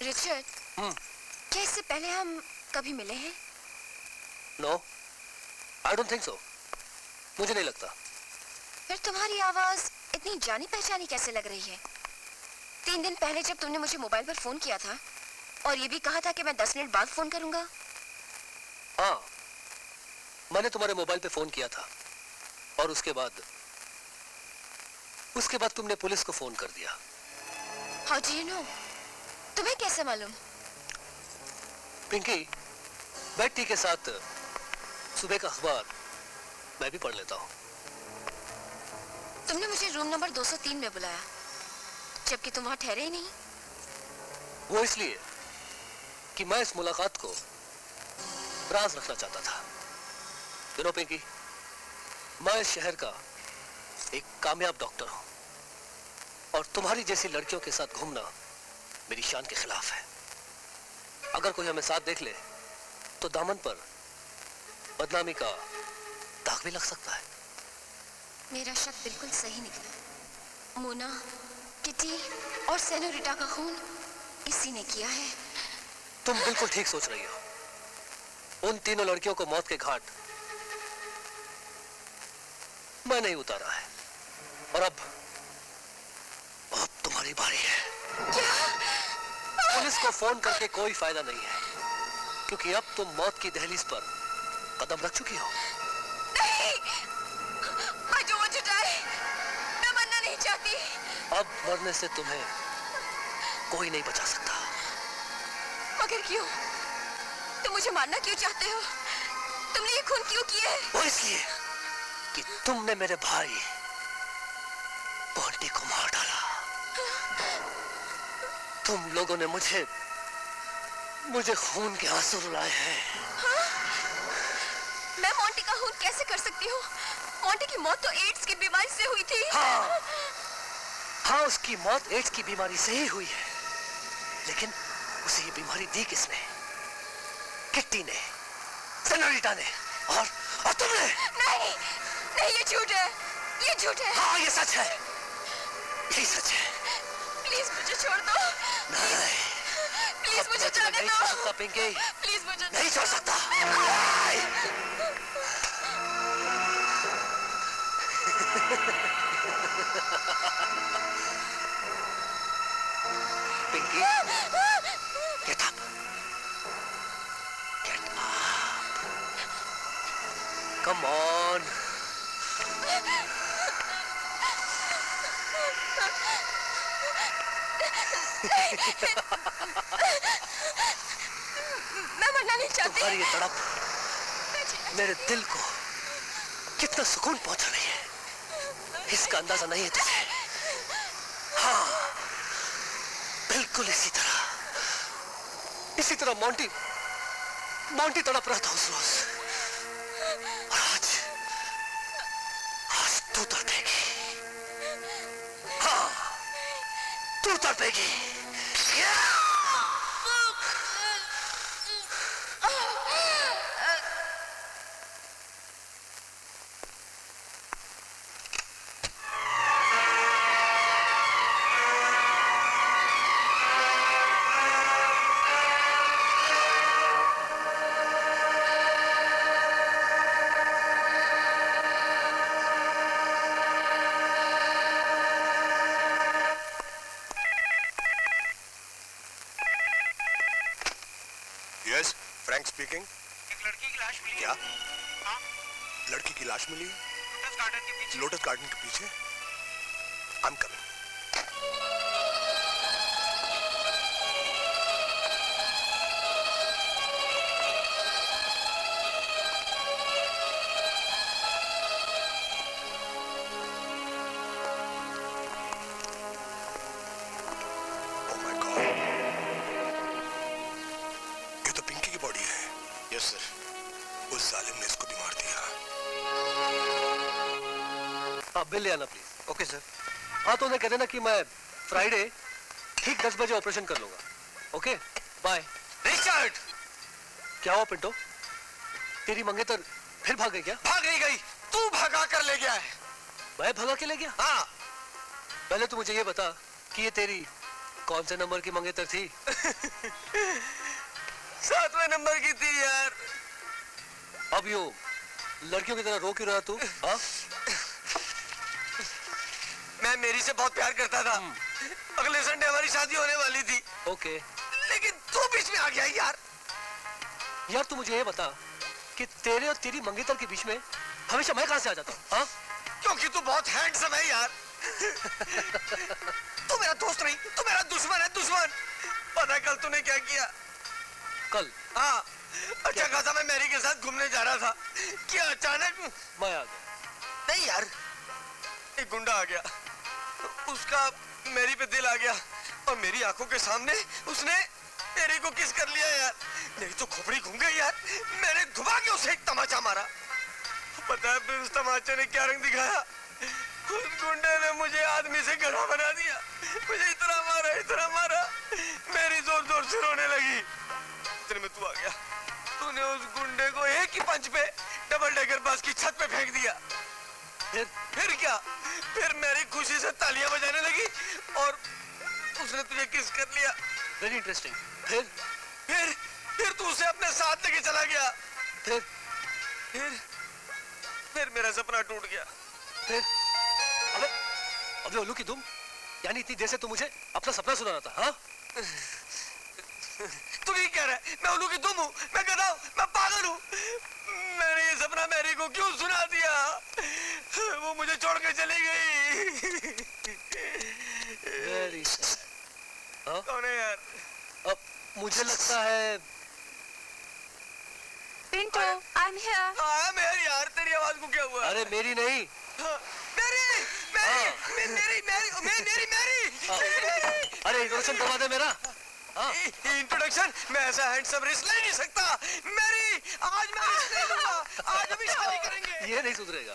S6: Richard, क्या इससे पहले हम कभी मिले हैं?
S1: No, I don't think so. मुझे नहीं लगता।
S6: फिर तुम्हारी आवाज इतनी जानी पहचानी कैसे लग रही है? 3 दिन पहले जब तुमने मुझे मोबाइल पर फोन किया था और ये भी कहा था कि मैं 10 मिनट बाद फोन करूंगा।
S1: हाँ, मैंने तुम्हारे मोबाइल पे फोन किया था और उसके बाद तुमने पुलिस को फोन कर दिया।
S6: How do you know? तुम्हें कैसे मालूम?
S1: पिंकी, बेड टी के साथ सुबह का अखबार मैं भी पढ़ लेता हूँ।
S6: तुमने मुझे रूम नंबर 203 में बुलाया, जबकि तुम वहां ठहरे ही नहीं।
S1: वो इसलिए कि मैं इस मुलाकात को राज रखना चाहता था। यू नो पिंकी, मैं इस शहर का एक कामयाब डॉक्टर हूं और तुम्हारी जैसी लड़कियों के साथ घूमना मेरी शान के खिलाफ है। अगर कोई हमें साथ देख ले तो दामन पर बदनामी का दाग भी लग सकता है।
S6: मेरा शक बिल्कुल सही निकला। मोना, किटी और सेनोरिटा का खून इसी ने किया है।
S1: तुम बिल्कुल ठीक सोच रही हो। उन तीनों लड़कियों को मौत के घाट मैं नहीं उतारा है और अब तुम्हारी बारी है। पुलिस को फोन करके कोई फायदा नहीं है, क्योंकि अब तुम मौत की दहलीज पर कदम रख चुकी हो।
S6: नहीं, I don't want to die. मैं मरना नहीं चाहती।
S1: अब मरने से तुम्हें कोई नहीं बचा सकता।
S6: मगर क्यों? तुम मुझे मारना क्यों चाहते हो? तुमने ये खून क्यों किया है?
S1: वो इसलिए कि तुमने मेरे भाई बॉन्टी को मार डाला। तुम लोगों ने मुझे खून के आंसू रुलाए हैं।
S6: हाँ? मैं मोंटी का खून कैसे कर सकती हूँ? मोंटी की मौत तो एड्स की बीमारी से हुई थी।
S1: हाँ, उसकी मौत एड्स की बीमारी से ही हुई है, लेकिन उसे ये बीमारी दी किसने? किट्टी ने, सेनोरिटा ने और तुमने।
S6: नहीं, नहीं, ये झूठ है, ये झूठ है।
S1: हाँ, ये सच है, यही सच है।
S6: प्लीज मुझे छोड़ दो।
S1: नहीं,
S6: प्लीज मुझे जाने दो।
S1: नहीं छोड़ सकता पिंकी।
S6: प्लीज मुझे
S1: नहीं छोड़ सकता। Pinky, get up. Get up. Come on.
S6: मैं मरना नहीं चाहती।
S1: तुम्हारी ये तड़प मेरे दिल को कितना सुकून पहुंचा रही है, इसका अंदाजा नहीं है तुझे। हाँ, बिल्कुल इसी तरह मोंटी तड़प रहा था उस रोज, और आज तू तड़पेगी। हाँ, तू तड़पेगी।
S5: Frank speaking.
S4: एक लड़की की लाश मिली है।
S5: क्या?
S4: हाँ,
S5: लड़की की लाश मिली है?
S4: लोटस गार्डन के पीछे।
S5: लोटस गार्डन के पीछे? I'm coming. Oh my God. ये तो पिंकी की बॉडी है।
S15: Yes sir.
S5: उस जालिम ने इसको भी मार दिया।
S1: हाँ, बिल ले आना प्लीज।
S12: Okay sir.
S1: हाँ, तो उन्हें कह देना कि मैं फ्राइडे ठीक 10 बजे ऑपरेशन कर लूंगा। Okay, bye.
S12: रिचर्ड!
S1: क्या हुआ पिंटो? तेरी मंगेतर फिर भाग गई क्या?
S12: भाग नहीं गई, तू भगा कर ले गया है।
S1: मैं भगा के ले गया?
S12: हाँ।
S1: पहले तू मुझे ये बता कि ये तेरी कौन से नंबर की मंगेतर थी?
S12: 7वें नंबर की थी यार।
S1: अब यो लड़कियों की तरह रो क्यों रहा तू? हाँ?
S12: मैं मेरी से बहुत प्यार करता था। अगले संडे हमारी शादी होने वाली थी।
S1: ओके।
S12: लेकिन तू बीच में आ गया यार।
S1: यार तू मुझे ये बता कि तेरे और तेरी मंगेतर के बीच में हमेशा मैं कहां से आ जाता हूँ? हाँ?
S12: क्योंकि तू बहुत हैंडसम है यार। तू मेरा दोस्त नहीं, तू मेरा दुश्मन है, दुश्मन। पता है कल तूने क्या किया?
S1: कल?
S12: हाँ, अच्छा खासा मैं मैरी के साथ घूमने जा रहा था कि अचानक
S1: मैं आ गया।
S12: नहीं यार, एक गुंडा आ गया। उसका मैरी पे दिल आ गया और मेरी आंखों के सामने उसने मेरी को किस कर लिया यार। मेरी तो खोपड़ी घूम गई यार। मैंने घुमा के उसे एक तमाचा मारा। पता है फिर उस तमाचे ने क्या रंग दिखाया? उस गुंडे ने मुझे आदमी से गधा बना दिया। मुझे इतना मारा, मेरी जोर जोर से रोने लगी। इतने में तू आ गया। तूने उस गुंडे को एक ही पंच पे डबल डेकर बस की छत पे फेंक दिया। फिर क्या? फिर मेरी खुशी से तालियां बजाने लगी और उसने तुझे किस कर लिया।
S1: Very interesting.
S12: फिर तू उसे अपने साथ लेके चला गया। फिर मेरा सपना टूट गया।
S1: फिर? अबे उल्लू की दुम, यानी इतनी देर से तू मुझे अपना सपना सुना रहा था? हाँ?
S12: तू नहीं कह रहा है मैं उल्लू की दुम हूँ, मैं गधा हूँ, मैं पागल हूँ। मैंने ये सपना मैरी को क्यों सुना दिया? वो मुझे छोड़ के चली गई।
S1: Very sad. हाँ?
S12: कौन है यार?
S1: अब मुझे लगता है
S2: पिंटो, आई एम हियर।
S12: हाँ मैं यार, तेरी आवाज को क्या हुआ?
S1: अरे मेरी नहीं।
S12: मेरी।
S1: अरे इंट्रोडक्शन करवा दे मेरा।
S12: इंट्रोडक्शन? मैं ऐसा हैंडसम रिस्क ले नहीं सकता। मेरी, आज मैं रिस्क ले लूंगा। आज अभी शादी करेंगे।
S1: ये नहीं सुधरेगा।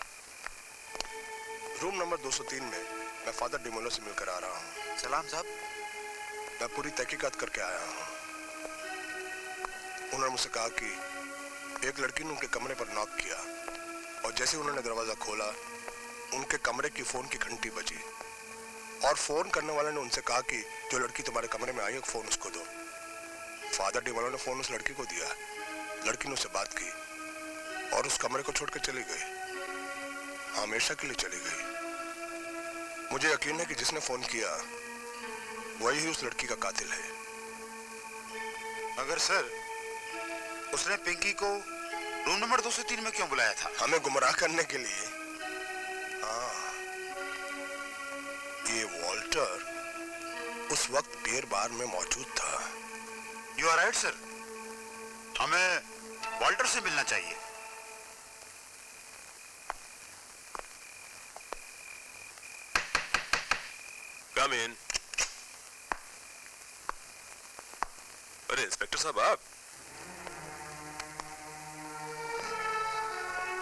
S5: रूम नंबर 203 में मैं फादर डिमोलो से मिलकर आ रहा हूँ।
S3: सलाम साहब।
S5: मैं पूरी तहकीकात करके आया हूँ। उन्होंने मुझसे कहा कि एक लड़की ने उनके कमरे पर नॉक किया और जैसे उन्होंने दरवाजा खोला उनके कमरे की फोन की घंटी बजी और फोन करने वाले ने उनसे कहा कि जो लड़की तुम्हारे कमरे में आई है फोन उसको दो। फादर डिमोलो ने फोन उस लड़की को दिया। लड़की ने उससे बात की और उस कमरे को छोड़कर चली गई। हमेशा के लिए चली गई। मुझे यकीन है कि जिसने फोन किया वही उस लड़की का कातिल है।
S3: मगर सर, उसने पिंकी को रूम नंबर 203 में क्यों बुलाया था?
S5: हमें गुमराह करने के लिए। हाँ, ये वॉल्टर उस वक्त बियर बार में मौजूद था।
S3: You are right sir. हमें वॉल्टर से मिलना चाहिए।
S15: कम इन। अरे इंस्पेक्टर साहब आप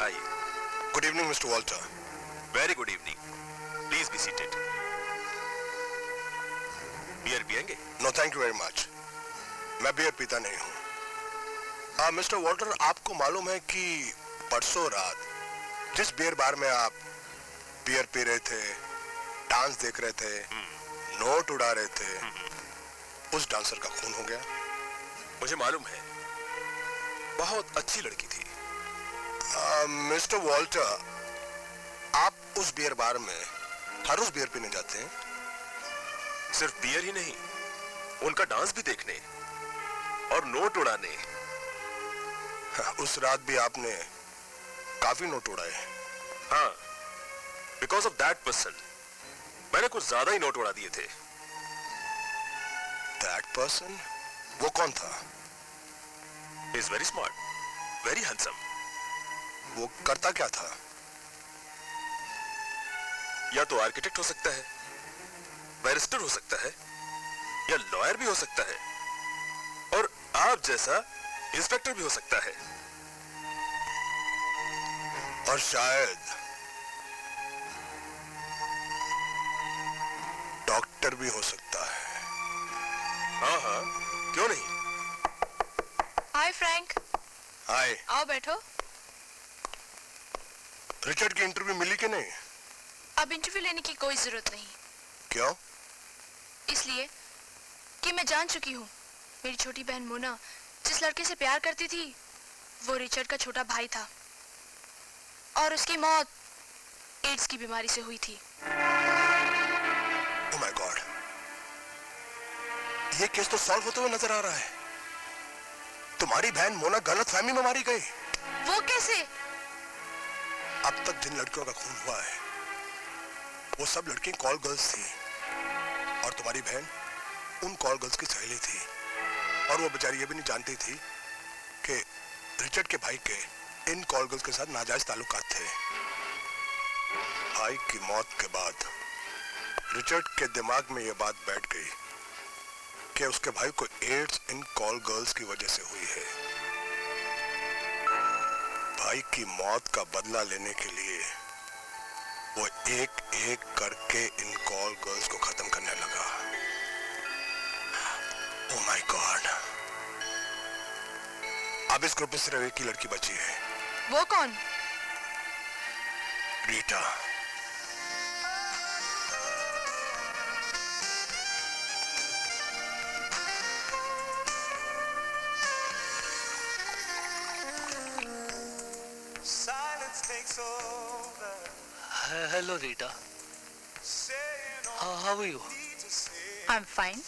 S15: आइए।
S5: Good evening mister Walter.
S15: Very good evening. Please be seated. Beer पिएंगे?
S5: No thank you very much. मैं बियर पीता नहीं हूँ। मिस्टर वॉल्टर, आपको मालूम है कि परसों रात जिस बियर बार में आप बियर पी रहे थे, डांस देख रहे थे, नोट उड़ा रहे थे, उस डांसर का खून हो गया?
S15: मुझे मालूम है, बहुत अच्छी लड़की थी।
S5: मिस्टर वॉल्टर, आप उस बियर बार में हर रोज बियर पीने जाते हैं?
S15: सिर्फ बियर ही नहीं, उनका डांस भी देखने और नोट उड़ाने
S5: उस रात भी आपने काफी नोट उड़ाए।
S15: हाँ, बिकॉज ऑफ दैट पर्सन मैंने कुछ ज्यादा ही नोट उड़ा दिए थे।
S5: That person? वो कौन था?
S15: Is very smart, very handsome.
S5: वो करता क्या था?
S15: या तो आर्किटेक्ट हो सकता है, बैरिस्टर हो सकता है, या लॉयर भी हो सकता है, और आप जैसा इंस्पेक्टर भी हो सकता है,
S5: और शायद डॉक्टर भी हो सकता है।
S15: हाँ हाँ, क्यों नहीं।
S6: हाय फ्रैंक।
S5: हाय।
S6: आओ बैठो।
S5: रिचर्ड की इंटरव्यू मिली कि नहीं?
S6: अब इंटरव्यू लेने की कोई जरूरत नहीं।
S5: क्यों?
S6: इसलिए कि मैं जान चुकी हूँ मेरी छोटी बहन मोना जिस लड़के से प्यार करती थी वो रिचर्ड का छोटा भाई था और उसकी मौत एड्स की बीमारी से हुई थी।
S5: ओह माय गॉड, ये केस तो सॉल्व होते हुए नजर आ रहा है। तुम्हारी बहन मोना गलतफहमी में मारी गई।
S6: वो कैसे?
S5: अब तक जिन लड़कियों का खून हुआ है वो सब लड़की कॉल गर्ल्स थी और तुम्हारी बहन उन कॉल गर्ल्स की सहेली थी, और वो बेचारी ये भी नहीं जानती थी कि रिचर्ड के भाई के इन कॉल गर्ल्स के साथ नाजायज ताल्लुकात थे। भाई की मौत के बाद रिचर्ड के दिमाग में ये बात बैठ गई कि उसके भाई को एड्स इन कॉल गर्ल्स की वजह से हुई है। भाई की मौत का बदला लेने के लिए वो एक एक करके इन कॉल गर्ल्स को खत्म करने लगा। ओह माय गॉड, अब इस ग्रुप में सिर्फ एक ही लड़की बची है।
S6: वो कौन?
S5: Rita.
S1: Hello Rita. How are you?
S10: I am fine,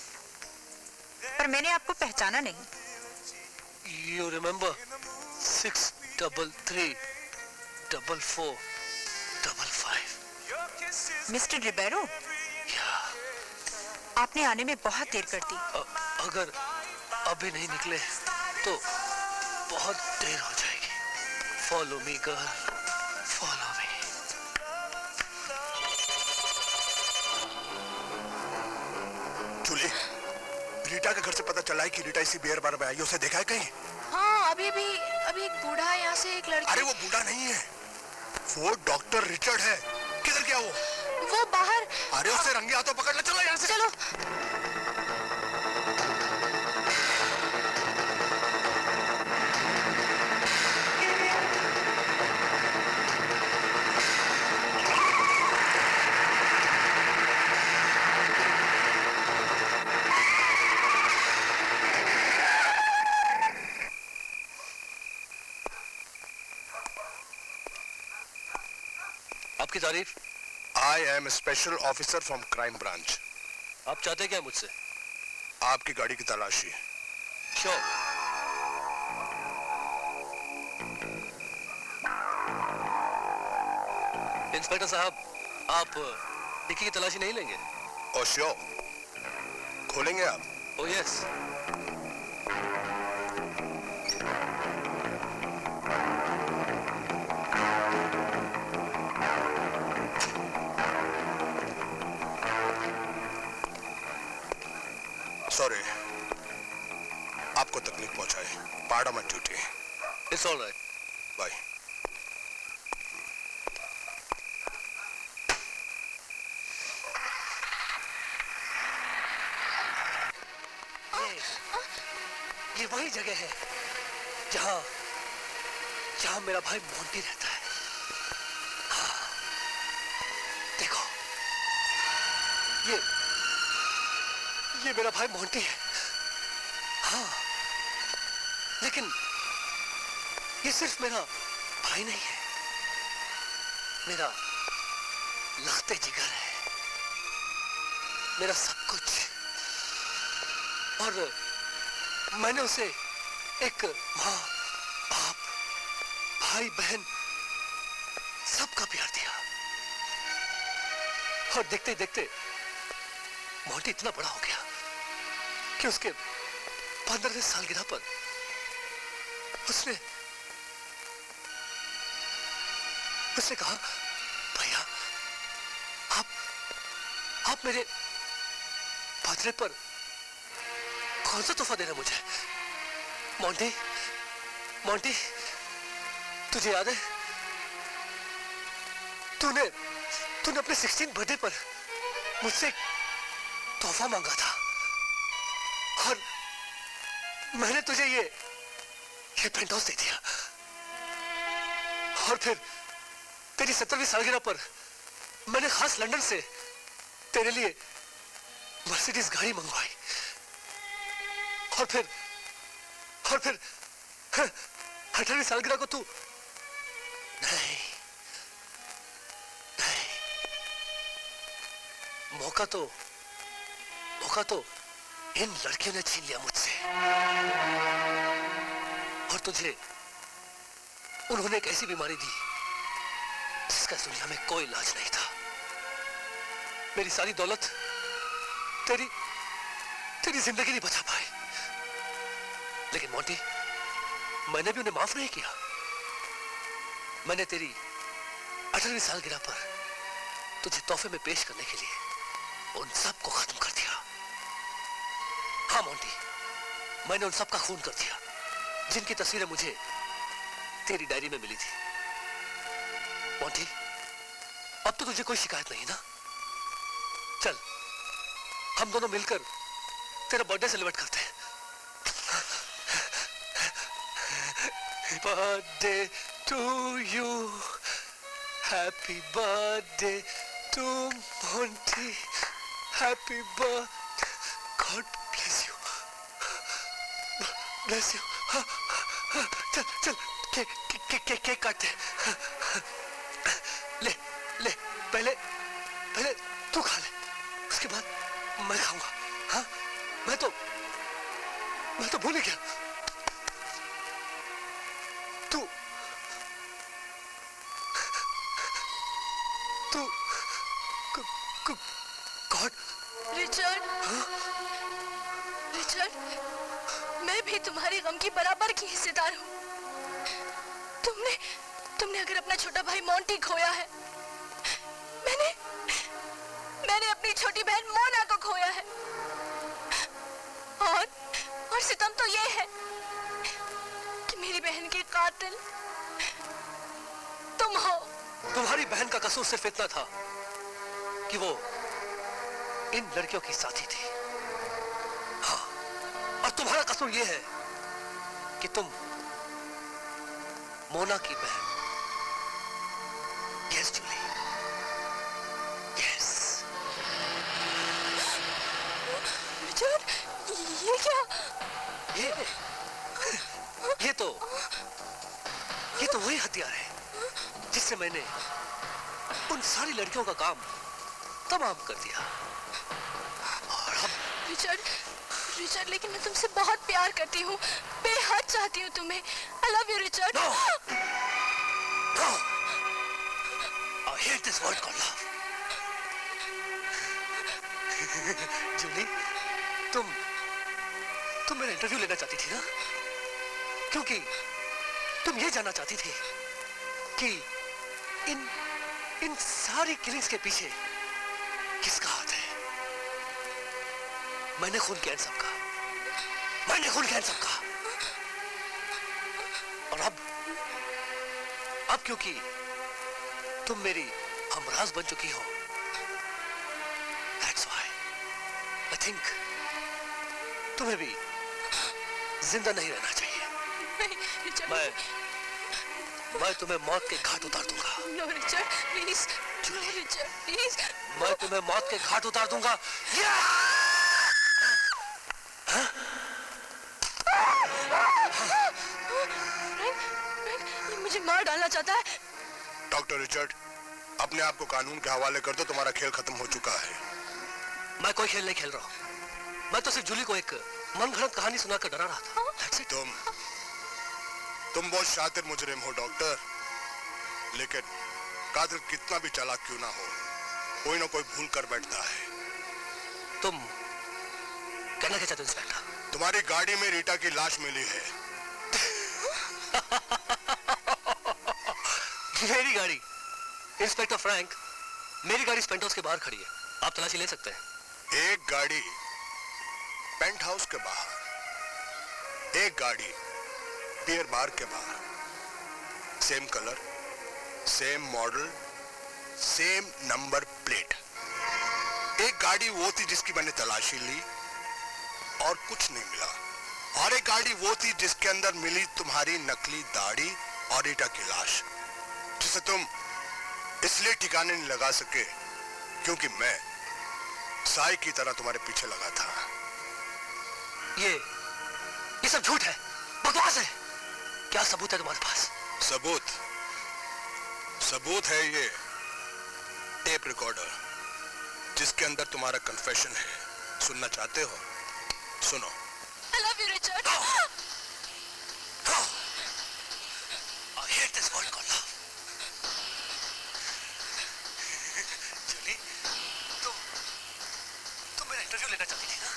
S10: पर मैंने आपको पहचाना नहीं।
S1: You remember 6334455?
S10: मिस्टर रिबेरो, आपने आने में बहुत देर कर दी।
S1: अगर अभी नहीं निकले तो बहुत देर हो जाएगी। Follow me, girl. Follow me.
S5: Jully, Rita के घर से पता चला है कि रीटा इसी बियर बार में आई है। उसे देखा है कहीं?
S6: हाँ, अभी एक बूढ़ा यहाँ से एक लड़की।
S5: अरे वो बूढ़ा नहीं है, वो डॉक्टर रिचर्ड है। किधर गया वो?
S6: वो बाहर।
S5: अरे उसे रंगे हाथों पकड़ ले। चलो यहाँ से।
S6: चलो।
S1: आपकी तारीफ।
S5: I am special officer from crime branch.
S1: आप चाहते क्या मुझसे?
S5: आपकी गाड़ी की तलाशी।
S1: श्योर। इंस्पेक्टर साहब, आप डिक्की की तलाशी नहीं लेंगे?
S5: ओ श्योर, खोलेंगे आप?
S1: ओ यस।
S5: सॉरी, आपको तकलीफ पहुंचाई। Part of my duty.
S1: It's all right.
S5: Bye.
S1: ये वही जगह है जहां मेरा भाई मोंटी रहता है। हाँ, देखो, ये मेरा भाई मोंटी है। हाँ, लेकिन ये सिर्फ मेरा भाई नहीं है, मेरा लखते जिगर है, मेरा सब कुछ। और मैंने उसे एक माँ, बाप, भाई बहन सबका प्यार दिया, और देखते ही देखते मोंटी इतना बड़ा हो गया कि उसके 15वें सालगिरह पर उसने कहा, भैया आप मेरे बर्थडे पर कौन सा तोहफा देना मुझे? मोंटी, मोंटी, तुझे याद है तूने अपने 16th बर्थडे पर मुझसे एक तोहफा मांगा था, और मैंने तुझे ये पेंट हाउस दे दिया। और फिर तेरी 70वीं सालगिरह पर मैंने खास लंदन से तेरे लिए मर्सिडीज गाड़ी मंगवाई, और फिर 18वीं सालगिरह को तू नहीं, मौका तो इन लड़कियों ने छीन लिया मुझसे, और तुझे उन्होंने एक ऐसी बीमारी दी जिसका दुनिया में कोई इलाज नहीं था। मेरी सारी दौलत तेरी जिंदगी नहीं बचा पाई, लेकिन मोंटी मैंने भी उन्हें माफ नहीं किया। मैंने तेरी 18वीं सालगिरह पर तुझे तोहफे में पेश करने के लिए उन सबको खत्म कर दिया। हाँ मोंटी, मैंने उन सबका खून कर दिया जिनकी तस्वीरें मुझे तेरी डायरी में मिली थी। मोंटी, अब तो तुझे कोई शिकायत नहीं ना? चल हम दोनों मिलकर तेरा बर्थडे सेलिब्रेट करते हैं। Birthday to you, happy birthday to Monty, happy birthday, God bless you, bless you. चल चल केक काटते हैं। ले ले, पहले तू खा ले, उसके बाद मैं खाऊंगा। हाँ, मैं तो भूल ही गया। तू गॉड।
S6: रिचर्ड, मैं भी तुम्हारे गम की बराबर की हिस्सेदार हूँ। तुमने अगर अपना छोटा भाई मोंटी खोया है, मैंने अपनी छोटी बहन मोना को खोया है, और सितम तो ये है कि मेरी बहन के कातिल तुम हो।
S1: तुम्हारी बहन का कसूर सिर्फ इतना था कि वो इन लड़कियों की साथी थी। हाँ, और तुम्हारा कसूर ये है कि तुम मोना की बहन। Yes Jully, yes.
S6: रिचर्ड, ये क्या?
S1: ये तो वही हथियार है जिससे मैंने उन सारी लड़कियों का काम तमाम कर दिया। और अब
S6: रिचर्ड, लेकिन मैं तुमसे बहुत प्यार करती हूँ, बेहद चाहती हूँ तुम्हें। I love you, Richard.
S1: No! I hate this word called love. Julie, तुम मेरा इंटरव्यू लेना चाहती थी ना? क्योंकि तुम ये जानना चाहती थी कि इन सारी किलिंग्स के पीछे किसका हाथ है। मैंने खून किया इन सबका, और अब क्योंकि तुम मेरी हमराज बन चुकी हो, that's why I think तुम्हें भी जिंदा नहीं रहना चाहिए। मैं तुम्हें मौत के घाट उतार दूंगा।
S6: No, Richard, please. No, Richard, please.
S1: मैं तुम्हें मौत के घाट उतार दूंगा।
S6: ये मुझे मार डालना चाहता है।
S5: डॉक्टर रिचर्ड, अपने आप को कानून के हवाले कर दो, तुम्हारा खेल खत्म हो चुका है।
S1: मैं कोई खेल नहीं खेल रहा हूँ। मैं तो सिर्फ जूली को एक मनगढ़ंत कहानी सुनाकर डरा रहा था।
S9: तुम बहुत शातिर मुजरिम हो डॉक्टर, लेकिन कातिल कितना भी चालाक क्यों ना हो, कोई ना कोई भूल कर बैठता है।
S1: तुम कहना क्या चाहते हो इंस्पेक्टर?
S9: तुम्हारी गाड़ी में रीटा की लाश मिली है।
S1: मेरी गाड़ी? इंस्पेक्टर फ्रैंक, मेरी गाड़ी पेंट हाउस के बाहर खड़ी है, आप तलाशी ले सकते हैं।
S9: एक गाड़ी पेंट हाउस के बाहर, एक गाड़ी बियर बार के बाहर, same colour, same model, same number plate. एक गाड़ी वो थी जिसकी मैंने तलाशी ली और कुछ नहीं मिला, और एक गाड़ी वो थी जिसके अंदर मिली तुम्हारी नकली दाढ़ी और रीटा की लाश, जिसे तुम इसलिए ठिकाने नहीं लगा सके क्योंकि मैं साई की तरह तुम्हारे पीछे लगा था।
S1: ये सब झूठ है, बकवास है। क्या सबूत है तुम्हारे पास?
S9: सबूत है ये टेप रिकॉर्डर जिसके अंदर तुम्हारा कन्फेशन है। सुनना चाहते हो? सुनो।
S6: I love you, Richard.
S1: I hate this word called love. Julie, तुम मेरा इंटरव्यू लेना चाहती थी ना?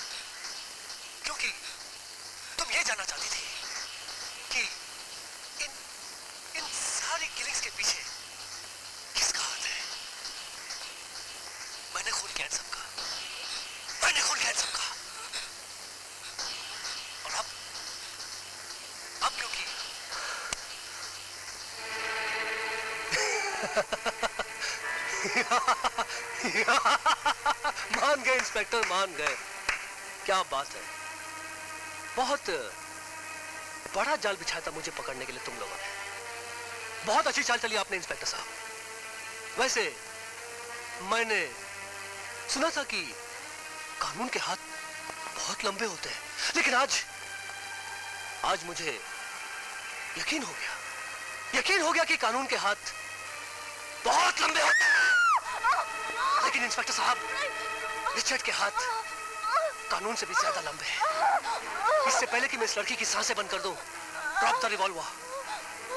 S1: क्योंकि तुम ये जानना चाहती थी कि इन सारी किलिंग्स के पीछे किसका हाथ है। मैंने खून किया इन सबका, मैंने खून किया इन सबका। और अब क्योंकि मान गए इंस्पेक्टर, मान गए। क्या बात है, बहुत बड़ा जाल बिछाया था मुझे पकड़ने के लिए तुम लोगों ने। बहुत अच्छी चाल चली आपने इंस्पेक्टर साहब। वैसे मैंने सुना था कि कानून के हाथ बहुत लंबे होते हैं, लेकिन आज मुझे यकीन हो गया कि कानून के हाथ बहुत लंबे होते हैं। लेकिन इंस्पेक्टर साहब, रिचर्ड के हाथ कानून से भी ज्यादा लंबे हैं। इससे पहले कि मैं इस लड़की की सांसें बंद कर दूं, ड्रॉप द रिवॉल्वर।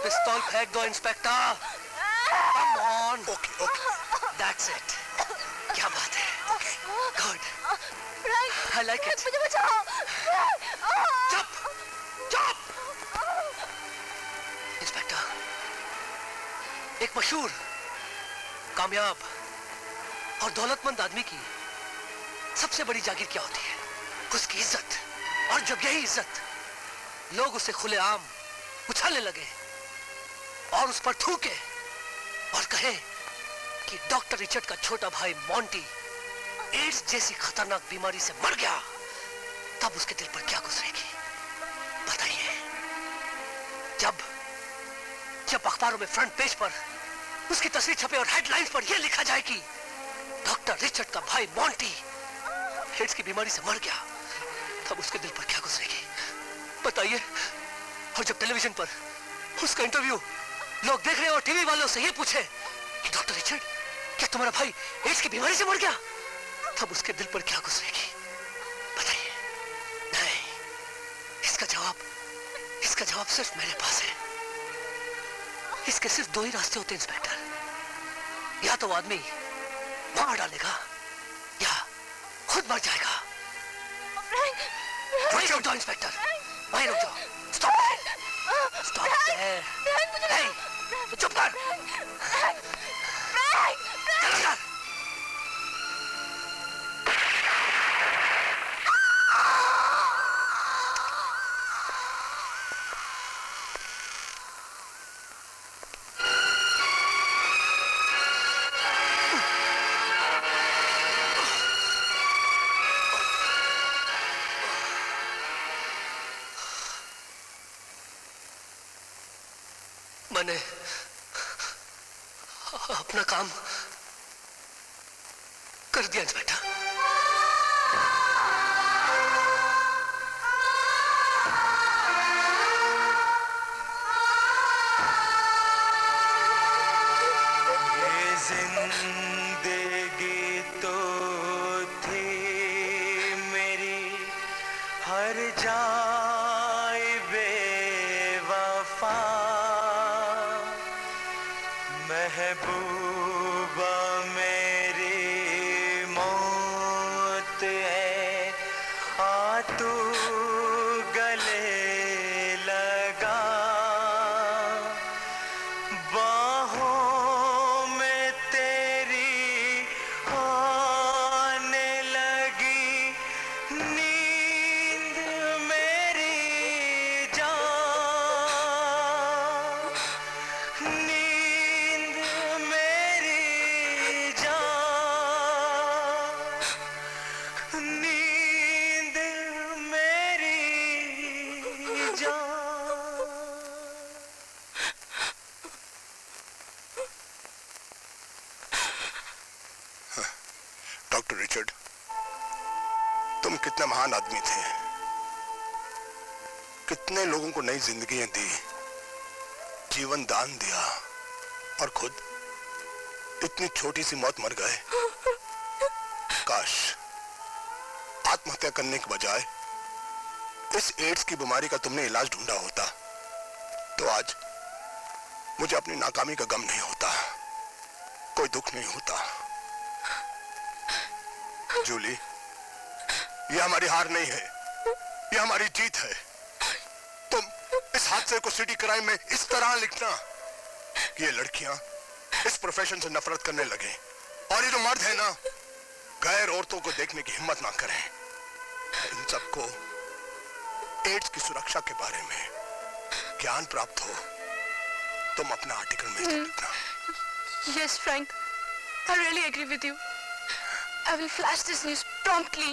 S1: पिस्तौल फेंक दो inspector. Come on.
S9: Okay,
S1: that's it. क्या बात है। Good,
S6: Frank,
S1: I like it.
S6: मुझे बचाओ।
S1: चुप। इंस्पेक्टर, एक मशहूर, कामयाब और दौलतमंद आदमी की सबसे बड़ी जागीर क्या होती है? उसकी इज्जत। और जब यही इज्जत लोग उसे खुलेआम उछालने लगे और उस पर थूके और कहे कि डॉक्टर रिचर्ड का छोटा भाई मॉन्टी एड्स जैसी खतरनाक बीमारी से मर गया, तब उसके दिल पर क्या गुजरेगी बताइए। जब अखबारों में फ्रंट पेज पर उसकी तस्वीर छपे और हेडलाइंस पर यह लिखा जाए कि डॉक्टर रिचर्ड का भाई मॉन्टी एड्स की बीमारी से मर गया, तब उसके दिल पर क्या गुजरेगी बताइए। और जब टेलीविजन पर उसका इंटरव्यू लोग देख रहे हैं और टीवी वालों से ये पूछे कि डॉक्टर रिचर्ड, क्या तुम्हारा भाई एड्स की बीमारी से मर गया, तब उसके दिल पर क्या गुजरेगी बताइए। नहीं, इसका जवाब सिर्फ मेरे पास है। इसके सिर्फ दो ही रास्ते होते हैं इंस्पेक्टर। या तो वो आदमी मार डालेगा या खुद मर जाएगा। वहीं रुक जाओ इंस्पेक्टर, वहीं रुक जाओ। Stop there. चुप कर। चलो कर। मैंने अपना काम कर दिया इंस्पेक्टर।
S16: ये जिंदगी तो थी मेरी हर जाए बेवफा। महबूबा मेरी मौत है, आ तू गले लगा, बाहों में तेरी आने लगी नींद मेरी जान, नींद मेरी जान, नींद मेरी जान।
S5: डॉक्टर रिचर्ड, तुम कितने महान आदमी थे, कितने लोगों को नई जिंदगियां दी, जीवन दान दिया, और खुद इतनी छोटी सी मौत मर गए। काश आत्महत्या करने के बजाय इस एड्स की बीमारी का तुमने इलाज ढूंढा होता, तो आज मुझे अपनी नाकामी का गम नहीं होता, कोई दुख नहीं होता। जूली, ये हमारी हार नहीं है, ये हमारी जीत है। तुम इस हादसे को सिटी क्राइम में इस तरह लिखना कि ये लड़कियां इस प्रोफेशन से नफरत करने लगे, और ये जो मर्द है ना, गैर औरतों को देखने की हिम्मत ना करें। इन सबको एड्स की सुरक्षा के बारे में ज्ञान प्राप्त हो। तुम अपना आर्टिकल में इसे लिखना।
S6: Yes, Frank. I really agree with you. I will flash this news promptly.